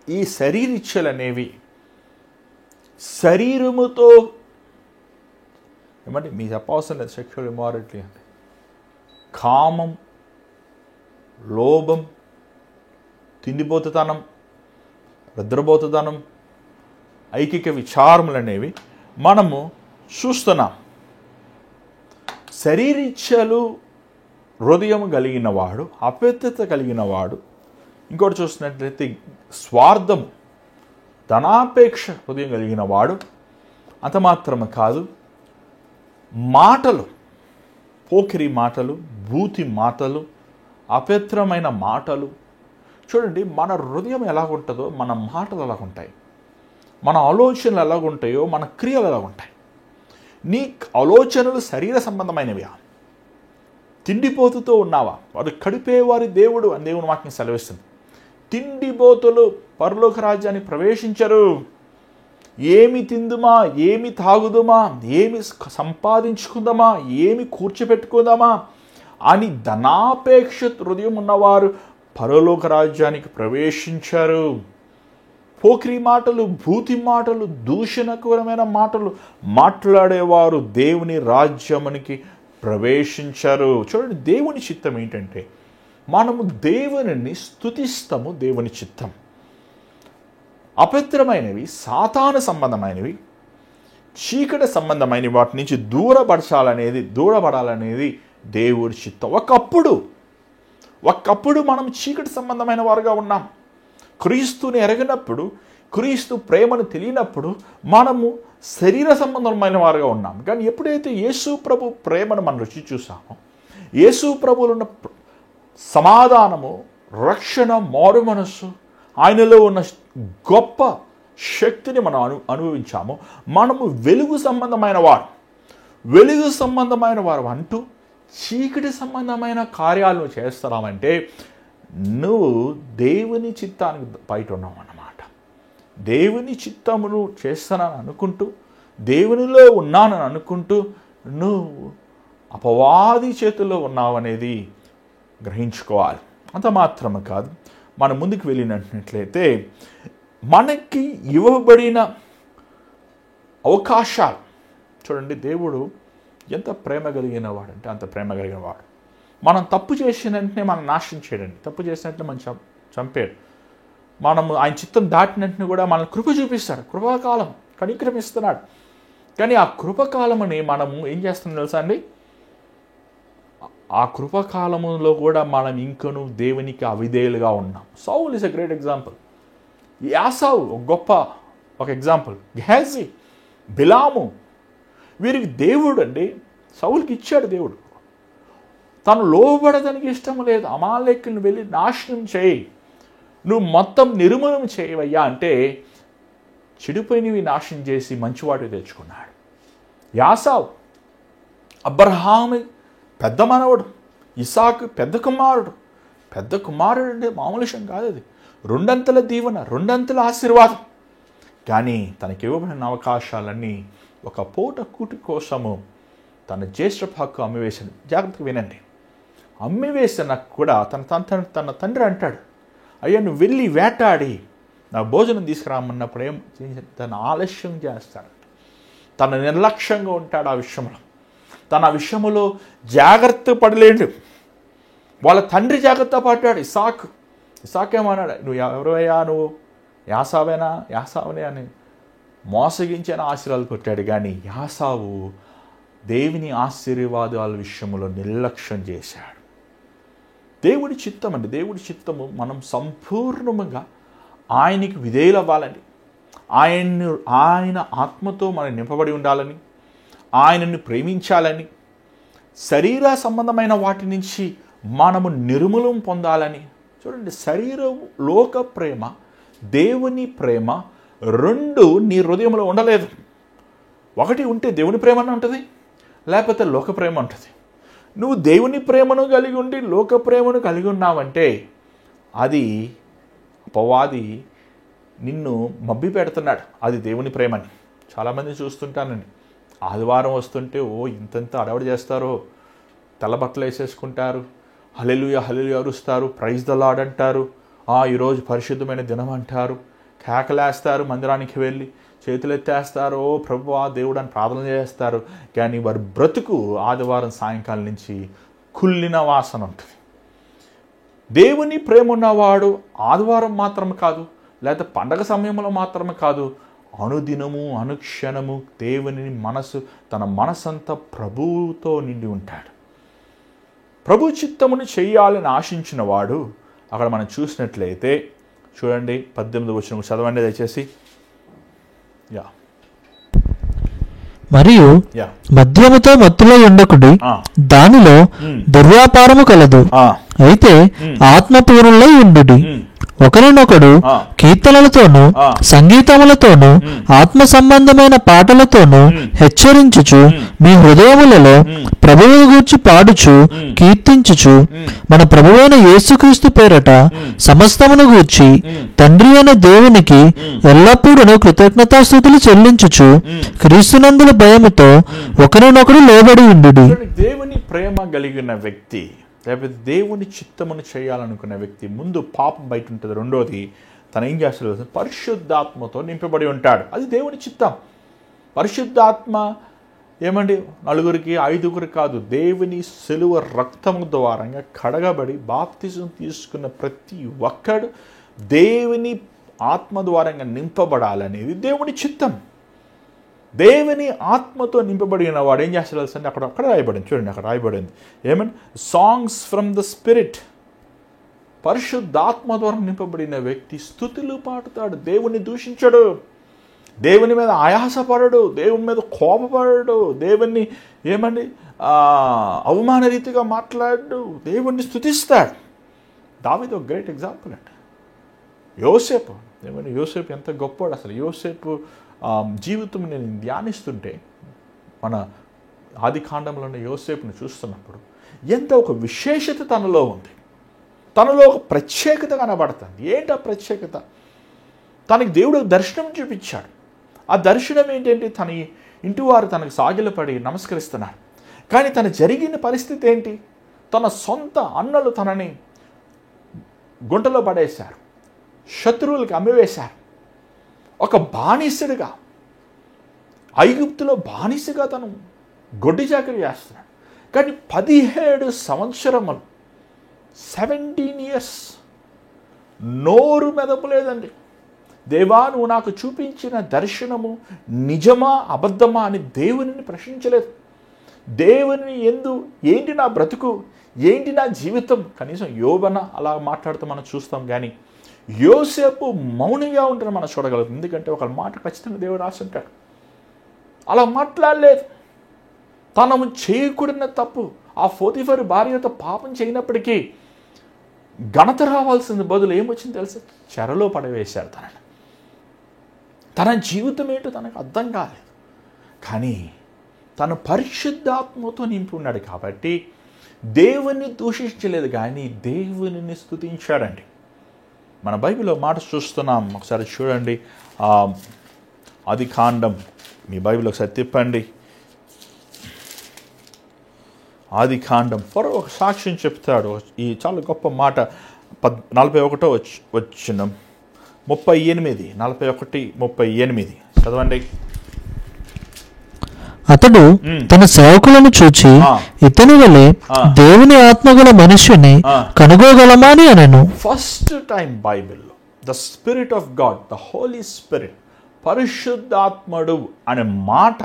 ఈ శరీరిచ్ఛలు అనేవి శరీరముతో ఏమంటే మీకు చెప్పవసరం లేదు. సెక్షువల్ ఇమారలిటీ అంటే కామం, లోభం, తిండిపోతుతనం, నిద్రపోతుతనం, ఐకిక విచారములు అనేవి మనము చూస్తున్నాం. శరీరిచ్ఛలు హృదయం కలిగిన వాడు, అపవిత్రత కలిగిన వాడు. ఇంకోటి చూసినట్లయితే స్వార్థం, ధనాపేక్ష హృదయం కలిగిన వాడు. అంత మాత్రమే కాదు, మాటలు, పోకిరి మాటలు, బూతి మాటలు, అపవిత్రమైన మాటలు. చూడండి, మన హృదయం ఎలాగుంటుందో మన మాటలు ఎలాగుంటాయి, మన ఆలోచనలు ఎలాగుంటాయో మన క్రియలు ఎలాగుంటాయి. నీ ఆలోచనలు శరీర సంబంధమైనవి. తిండిపోతుతో ఉన్నావా? వాడు కడిపేవారి దేవుడు అని దేవుని వాక్యం సెలవిస్తుంది. తిండిపోతులు పరలోక రాజ్యాన్ని ప్రవేశించరు. ఏమి తిందుమా, ఏమి తాగుదుమా, ఏమి సంపాదించుకుందామా, ఏమి కూర్చోపెట్టుకుందామా అని ధనాపేక్ష హృదయం ఉన్నవారు పరలోక రాజ్యానికి ప్రవేశించారు. పోకిరి మాటలు, భూతి మాటలు, దూషణకరమైన మాటలు మాట్లాడేవారు దేవుని రాజ్యమునికి ప్రవేశించారు. చూడండి, దేవుని చిత్తం ఏంటంటే మనము దేవునిని స్తుతిస్తాము. దేవుని చిత్తం అపవిత్రమైనవి, సాతాను సంబంధమైనవి, చీకటి సంబంధమైన వాటి నుంచి దూరపడాలనేది దేవుడి చిత్తం. ఒకప్పుడు మనం చీకటి సంబంధమైన వారుగా ఉన్నాం. క్రీస్తుని ఎరగినప్పుడు, క్రీస్తు ప్రేమను తెలియనప్పుడు మనము శరీర సంబంధమైన వారుగా ఉన్నాం. కానీ ఎప్పుడైతే యేసు ప్రభు ప్రేమను మనం రుచి చూసామో, యేసు ప్రభువులో ఉన్న సమాధానము, రక్షణ, మారు మనస్సు, ఆయనలో ఉన్న గొప్ప శక్తిని మనం అనుభవించాము. మనము వెలుగు సంబంధమైన వారు అంటూ చీకటి సంబంధమైన కార్యాలను చేస్తున్నామంటే నువ్వు దేవుని చిత్తానికి బయట ఉన్నావు అన్నమాట. దేవుని చిత్తమును చేస్తానని అనుకుంటూ, దేవునిలో ఉన్నానని అనుకుంటూ నువ్వు అపవాది చేతుల్లో ఉన్నావనేది గ్రహించుకోవాలి. అంత మాత్రమే కాదు, మనం ముందుకు వెళ్ళినట్లయితే మనకి ఇవ్వబడిన అవకాశాలు చూడండి. దేవుడు ఎంత ప్రేమ కలిగిన వాడంటే అంత ప్రేమ కలిగిన వాడు. మనం తప్పు చేసిన వెంటనే మనం నాశనం చేయడండి, తప్పు చేసిన వెంటనే మనం చంపాడు. మనము ఆయన చిత్తం దాటిన వెంటనే కూడా మనల్ని కృప చూపిస్తాడు, కృపాకాలం కనిక్రమిస్తున్నాడు. కానీ ఆ కృపకాలమని మనము ఏం చేస్తున్నాం తెలుసా అండి? ఆ కృపకాలములో కూడా మనం ఇంకను దేవునికి అవిధేయులుగా ఉన్నాం. Saul is a great example. Esau ఒక ఎగ్జాంపుల్. గెహాజీ, బిలాము, వీరికి దేవుడు అండి సౌలుకి ఇచ్చాడు. దేవుడు తను లోబడడానికి ఇష్టం లేదు. అమాలేకులను వెళ్ళి నాశనం చేయి, నువ్వు మొత్తం నిర్మూలన చేయవయ్యా అంటే చెడిపోయినవి నాశనం చేసి మంచివాడు తెచ్చుకున్నాడు. యాసావు అబ్రహాము పెద్ద మనవడు, ఇసాకు పెద్ద కుమారుడు అంటే మామూలు విషయం కాదు. అది రెండంతల దీవెన, రెండంతల ఆశీర్వాదం. కానీ తనకి ఇవ్వబడిన అవకాశాలన్నీ ఒక పూట కూటి కోసము తన జ్యేష్ఠ హక్కు అమ్మివేశాడు. జాగ్రత్తగా వినండి. అమ్మివేసిన కూడా తన తండ్రి అంటాడు, అయ్యా నువ్వు వెళ్ళి వేటాడి నా భోజనం తీసుకురామన్నప్పుడు ఏం తను ఆలస్యం చేస్తాడు. తన నిర్లక్ష్యంగా ఉంటాడు. ఆ విషయంలో జాగ్రత్త పడలేడు. వాళ్ళ తండ్రి జాగ్రత్త పడ్డాడు. ఇసాకేమన్నాడు, నువ్వు ఎవరయ్యా, నువ్వు యాసావనే అని మోసగించిన ఆశీర్వాదాలు కొట్టాడు. కానీ యాసావు దేవుని ఆశీర్వాదాల విషయంలో నిర్లక్ష్యం చేశాడు. దేవుడి చిత్తం అండి, దేవుడి చిత్తము మనం సంపూర్ణంగా ఆయనకి విధేయులు అవ్వాలని, ఆయన ఆత్మతో మనం నింపబడి ఉండాలని, ఆయనను ప్రేమించాలని, శరీర సంబంధమైన వాటి నుంచి మనము నిర్మూలం పొందాలని. చూడండి, శరీరం, లోక ప్రేమ, దేవుని ప్రేమ రెండు నీ హృదయంలో ఉండలేదు. ఒకటి ఉంటే దేవుని ప్రేమ ఉంటుంది, లేకపోతే లోక ప్రేమ ఉంటుంది. నువ్వు దేవుని ప్రేమను కలిగి ఉండి లోక ప్రేమను కలిగి ఉన్నావంటే అది అపవాది నిన్ను మబ్బి పెడుతున్నాడు. అది దేవుని ప్రేమని. చాలామంది చూస్తుంటానండి, ఆదివారం వస్తుంటే ఇంతంత అడవడి చేస్తారో, తెల్లబట్టలు వేసేసుకుంటారు, హల్లెలూయా హల్లెలూయా అరుస్తారు, ప్రైజ్ ద లార్డ్ అంటారు, ఈరోజు పరిశుద్ధమైన దినం అంటారు, కేకలేస్తారు, మందిరానికి వెళ్ళి చేతులు ఎత్తేస్తారు, ప్రభువా దేవుడు అని ప్రార్థన చేస్తారు. కానీ వారి బ్రతుకు ఆదివారం సాయంకాలం నుంచి కుళ్ళిన వాసన ఉంటుంది. దేవుని ప్రేమ ఉన్నవాడు ఆదివారం మాత్రమే కాదు, లేదా పండగ సమయంలో మాత్రమే కాదు, అనుదినము అనుక్షణము దేవుని మనసు, తన మనసంతా ప్రభువుతో నిండి ఉంటాడు. ప్రభు చిత్తమును చేయాలని ఆశించిన వాడు, అక్కడ మనం చూసినట్లయితే చూడండి 18వ వచనం చదవండి దయచేసి. మరియు మద్యముతో మత్తులై ఉండకుడి, దానిలో దుర్వ్యాపారము కలదు, అయితే ఆత్మపూర్ణులై ఉండుడి. ఒకరినొకడు కీర్తనలతోనూ సంగీతములతోనూ ఆత్మ సంబంధమైన పాటలతోనూ హెచ్చరించుచు మీ హృదయములలో ప్రభువును గూర్చి పాడుచు కీర్తించుచు మన ప్రభువైన యేసుక్రీస్తు పేరట సమస్తమును గూర్చి తండ్రి అయిన దేవునికి ఎల్లప్పుడూ కృతజ్ఞతాస్తుతులు చెల్లించుచు క్రీస్తునందుల భయముతో ఒకరినొకడు లోబడి ఉండుడి. దేవుని ప్రేమ కలిగిన వ్యక్తి, లేకపోతే దేవుని చిత్తమును చేయాలనుకునే వ్యక్తి, ముందు పాపం బయట ఉంటుంది, రెండోది తను ఏం చేస్తాడు? పరిశుద్ధాత్మతో నింపబడి ఉంటాడు. అది దేవుని చిత్తం. పరిశుద్ధాత్మ ఏమండి 4 5 కాదు, దేవుని శిలువ రక్తము ద్వారంగా కడగబడి బాప్తిజం తీసుకున్న ప్రతి ఒక్కడు దేవుని ఆత్మ ద్వారంగా నింపబడాలనేది దేవుని చిత్తం. దేవుని ఆత్మతో నింపబడిన వాడు ఏం చేస్తాడు అంటే అక్కడ రాయబడింది, చూడండి అక్కడ రాయబడింది ఏమని, సాంగ్స్ ఫ్రమ్ ద స్పిరిట్. పరిశుద్ధాత్మ ద్వారా నింపబడిన వ్యక్తి స్తుతులు పాడుతాడు, దేవుని దూషించడు, దేవుని మీద ఆయాసపడడు, దేవుని మీద కోపపడడు, దేవుణ్ణి ఏమండి అవమాన రీతిగా మాట్లాడు, దేవుణ్ణి స్తుతిస్తాడు. దావీదు ఒక గ్రేట్ ఎగ్జాంపుల్ అండి. యోసేపు ఏమని, యోసేపు ఎంత గొప్పవాడు అసలు. యోసేపు జీవితం నేను ధ్యానిస్తుంటే మన ఆది కాండంలో ఉన్న యోసేపుని చూస్తున్నప్పుడు ఎంత ఒక విశేషత తనలో ఉంది, తనలో ఒక ప్రత్యేకత కనబడుతుంది. ఏంటి ఆ ప్రత్యేకత? తనకి దేవుడు దర్శనం చూపించాడు. ఆ దర్శనం ఏంటంటే తన ఇంటి వారు తనకు సాగిలపడి నమస్కరిస్తున్నారు. కానీ తన జరిగిన పరిస్థితి ఏంటి? తన సొంత అన్నలు తనని గుంటలో పడేశారు, శత్రువులకి అమ్మివేశారు. ఒక బానిసడిగా ఐగుప్తులో బానిసగా తను గొడ్డి చాకరీ చేస్తున్నాడు. కానీ 17 సంవత్సరములు 17 years నోరు మెదపలేదండి. దేవా నువ్వు నాకు చూపించిన దర్శనము నిజమా అబద్ధమా అని దేవునిని ప్రశ్నించలేదు. దేవుని ఏంటి నా బ్రతుకు, ఏంటి నా జీవితం, కనీసం యోబన అలా మాట్లాడుతూ మనం చూస్తాం. కానీ యోసేపు మౌనంగా ఉంటే మనం చూడగలుగుతాం. ఎందుకంటే ఒక మాట ఖచ్చితంగా దేవుడు రాసి ఉంటాడు. అలా మాట్లాడలేదు. తనము చేయకూడన తప్పు, ఆ పోతీఫరు భార్యతో పాపం చేయనప్పటికీ ఘనత రావాల్సిన బదులు ఏమొచ్చింది తెలుసా? చెరలో పడవేశారు తనని. తన జీవితం ఏంటో తనకు అర్థం కాలేదు. కానీ తను పరిశుద్ధాత్మతో నింపి ఉన్నాడు కాబట్టి దేవుని దూషించలేదు, కానీ దేవునిని స్తుతించాడండి. మన బైబిల్లో మాట చూస్తున్నాం, ఒకసారి చూడండి. ఆది కాండం, మీ బైబిల్ ఒకసారి తిప్పండి. ఆది కాండం ఫరో ఒక సాక్ష్యం చెప్తాడు. ఈ చాలా గొప్ప మాట. 41 వచనం 38, 41, 38 చదవండి. అతడు తన సేవకులను చూచి ఇతని వలె దేవుని ఆత్మగల మనుష్యుని కనుగోగలమా అని అనెను. ఫస్ట్ టైం బైబిల్లో the spirit of God, the Holy Spirit, పరిశుద్ధాత్ముడు అనే మాట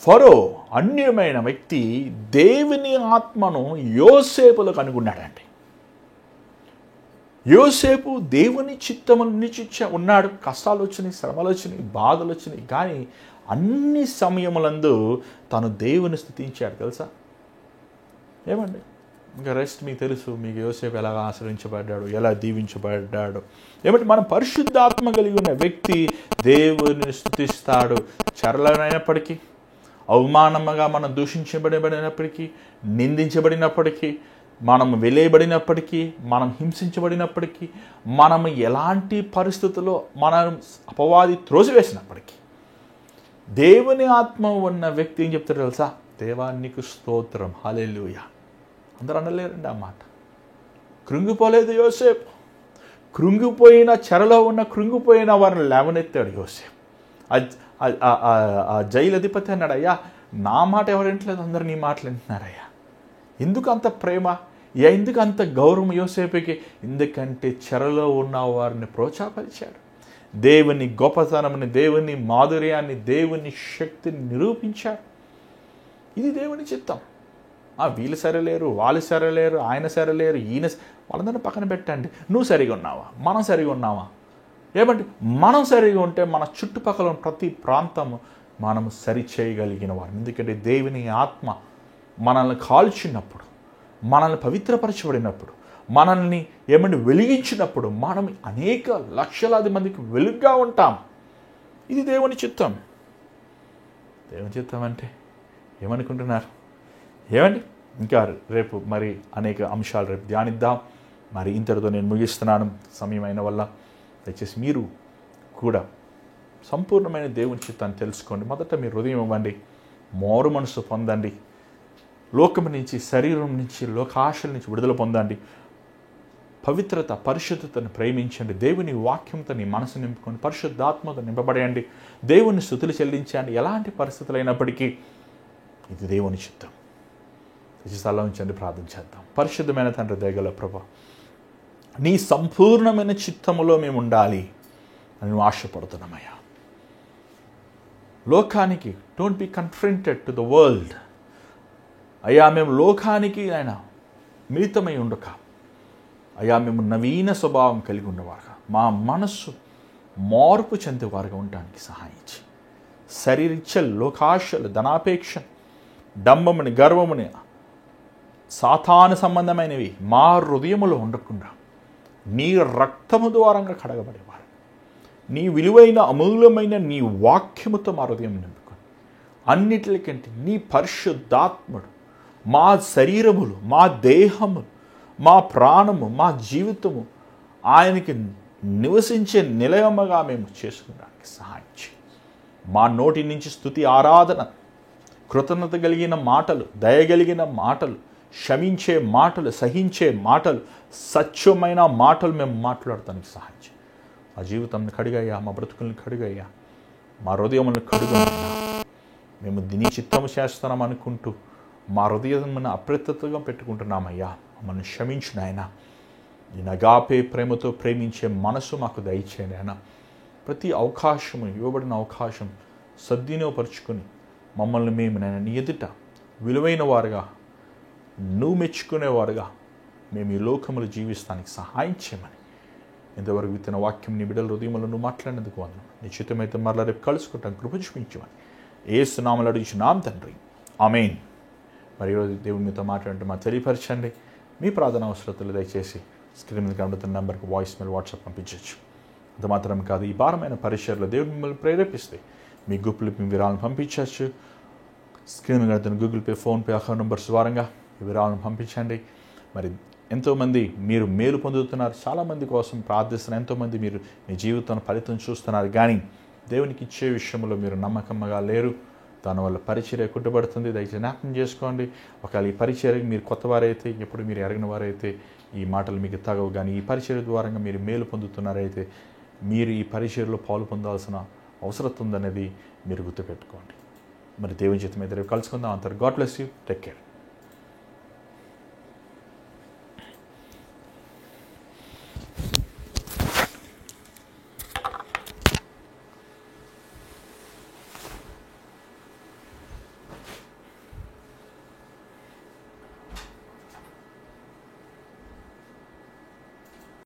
ఫరో అన్యమైన వ్యక్తి దేవుని ఆత్మను యోసేపులో కనుగొన్నాడండి. యోసేపు దేవుని చిత్తమును నిలిచి ఉన్నాడు. కష్టాలు వచ్చినాయి, శ్రమలు వచ్చినాయి, బాధలు వచ్చినాయి, కానీ అన్ని సమయములందు తను దేవుని స్తుతించాడు. తెలుసా ఏమండి? ఇంకా రెస్ట్ మీకు తెలుసు. మీకు యోసేపు ఎలాగ ఆశ్రయించబడ్డాడు, ఎలా దీవించబడ్డాడు. ఏమంటే మనం పరిశుద్ధాత్మ కలిగి ఉన్న వ్యక్తి దేవుని స్తుతిస్తాడు. చెరలైనప్పటికీ, అవమానముగా మనం దూషించబడినప్పటికీ, నిందించబడినప్పటికీ, మనం వెలేయబడినప్పటికీ, మనం హింసించబడినప్పటికీ, మనం ఎలాంటి పరిస్థితుల్లో మనం అపవాది త్రోసివేసినప్పటికీ దేవుని ఆత్మ ఉన్న వ్యక్తి ఏం చెప్తారు తెలుసా? దేవా నీకు స్తోత్రం, హల్లెలూయా. అందరూ అనలేరండి ఆ మాట. కృంగిపోలేదు యోసేపు. కృంగిపోయిన చెరలో ఉన్న కృంగిపోయిన వారిని లేవనెత్తాడు యోసేపు. ఆ జైలు అధిపతి అన్నాడు, అయ్యా నా మాట ఎవరు వింటలేదు, అందరూ నీ మాటలు వింటున్నారయ్యా. ఎందుకు అంత ప్రేమ, ఎందుకు అంత గౌరవం యోసేపుకి? ఎందుకంటే చెరలో ఉన్న వారిని ప్రోత్సాహపరిచాడు. దేవుని గొప్పతనముని, దేవుని మాధుర్యాన్ని, దేవుని శక్తిని నిరూపించాడు. ఇది దేవుని చిత్తం. వీళ్ళు సరిలేరు, వాళ్ళు సరిలేరు, ఆయన సరిలేరు, ఈయన, వాళ్ళందరినీ పక్కన పెట్టండి. నువ్వు సరిగా ఉన్నావా, మనం సరిగా ఉన్నావా? ఏమంటే మనం సరిగా ఉంటే మన చుట్టుపక్కల ప్రతి ప్రాంతము మనము సరి చేయగలిగిన వారు. ఎందుకంటే దేవుని ఆత్మ మనల్ని కాల్చినప్పుడు, మనల్ని పవిత్రపరచబడినప్పుడు, మనల్ని వెలిగించినప్పుడు మనం అనేక లక్షలాది మందికి వెలుగుగా ఉంటాం. ఇది దేవుని చిత్తం. దేవుని చిత్తం అంటే ఏమనుకుంటున్నారు? ఏమండి? ఇంకా రేపు మరి అనేక అంశాలు రేపు ధ్యానిద్దాం. మరి ఇంతటితో నేను ముగిస్తున్నాను, సమయం అయిన వల్ల. దయచేసి మీరు కూడా సంపూర్ణమైన దేవుని చిత్తాన్ని తెలుసుకోండి. మొదట మీరు హృదయం ఇవ్వండి, మారు మనసు పొందండి, లోకం నుంచి, శరీరం నుంచి, లోకాశల నుంచి విడుదల పొందండి. పవిత్రత, పరిశుద్ధతను ప్రేమించండి. దేవుని వాక్యంతో నీ మనసు నింపుకొని పరిశుద్ధాత్మతో నింపబడేయండి. దేవుని స్తుతులు చెల్లించండి. ఎలాంటి పరిస్థితులైనప్పటికీ ఇది దేవుని చిత్తం. స్థలం ఉంచండి, ప్రార్థన చేద్దాం. పరిశుద్ధమైన తండ్రి, దయగల ప్రభా, నీ సంపూర్ణమైన చిత్తములో మేము ఉండాలి అని మేము ఆశపడుతున్నామయ్యా. లోకానికి don't be confronted to the world. అయ్యా, మేము లోకానికి ఆయన మిళితమై ఉండక, అయ్యా మేము నవీన స్వభావం కలిగి ఉన్నవారుగా, మా మనస్సు మార్పు చెందేవారుగా ఉండడానికి సహాయించి, శరీరిచ్చలు, లోకాశలు, ధనాపేక్ష, డంబముని, గర్వముని, సాతాను సంబంధమైనవి మా హృదయములో ఉండకుండా నీ రక్తము ద్వారంగా కడగబడేవారు, నీ విలువైన అమూల్యమైన నీ వాక్యముతో మా హృదయం నింపుకొని, అన్నిటికంటే నీ పరిశుద్ధాత్ముడు మా శరీరములు, మా దేహములు, మా ప్రాణము, మా జీవితము ఆయనకి నివసించే నిలయముగా మేము చేసుకునడానికి సహాయించి, మా నోటి నుంచి స్తుతి, ఆరాధన, కృతజ్ఞత కలిగిన మాటలు, దయగలిగిన మాటలు, క్షమించే మాటలు, సహించే మాటలు, సత్యమైన మాటలు మేము మాట్లాడటానికి సహాయించి, మా జీవితాన్ని కడుగయ్యా, మా బ్రతుకుల్ని కడుగయ్యా, మా హృదయములను కడుగయ్యా. మేము నీ చిత్తము చేస్తున్నాం అనుకుంటూ మా హృదయమును అప్రతిగా పెట్టుకుంటున్నామయ్యా. మమ్మల్ని క్షమించిన ఆయన, నీ అగాపే ప్రేమతో ప్రేమించే మనసు మాకు దయచేయండి ఆయన. ప్రతి అవకాశము, ఇవ్వబడిన అవకాశం సద్వినియోగపరుచుకొని మమ్మల్ని మేము నేను నీ ఎదుట విలువైన వారుగా, నువ్వు మెచ్చుకునేవారుగా మేము ఈ లోకములు జీవిస్తానికి సహాయం చేయమని, ఇంతవరకు విత్తన వాక్యం నీ బిడ్డల హృదయములను నువ్వు మాట్లాడినందుకు వందనం. నీ చిత్తమైతే మరలా రేపు కలుసుకుంటాం, కృప చూపించమని యేసు నామములో అడుగుచున్నాం తండ్రి, ఆమేన్. మరి ఈరోజు దేవుని మీతో మాట్లాడుతూ మాకు తెలియపరచండి. మీ ప్రార్థన అవసరతలు దయచేసి స్క్రీన్ మీద కనబడుతున్న నెంబర్కి వాయిస్ మెయిల్, వాట్సాప్ పంపించవచ్చు. అంత మాత్రం కాదు, ఈ భారమైన పరిచర్లో దేవుడు మిమ్మల్ని ప్రేరేపిస్తే మీ గ్రూపులు మీ విరాళాలను పంపించవచ్చు. స్క్రీన్ మీద కనబడుతున్న Google pay, PhonePe account numbers ద్వారంగా ఈ విరాళాలను పంపించండి. మరి ఎంతోమంది మీరు మేలు పొందుతున్నారు, చాలామంది కోసం ప్రార్థిస్తున్నారు, ఎంతోమంది మీరు మీ జీవితంలో ఫలితం చూస్తున్నారు, కానీ దేవునికి ఇచ్చే విషయంలో మీరు నమ్మకంగా లేరు. దానివల్ల పరిచర్య కుట్టుబడుతుంది. దయచేసి జ్ఞాపకం చేసుకోండి. ఒకవేళ ఈ పరిచర్యకి మీరు కొత్త వారైతే, ఎప్పుడు మీరు ఎరగిన వారైతే ఈ మాటలు మీకు తగవు, కానీ ఈ పరిచర్య ద్వారా మీరు మేలు పొందుతున్నారైతే మీరు ఈ పరిచర్యలో పాలు పొందాల్సిన అవసరం ఉందనేది మీరు గుర్తుపెట్టుకోండి. మరి దేవుని చిత్తమైతే రేపు కలుసుకుందాం. అంతర్ God bless you. Take care.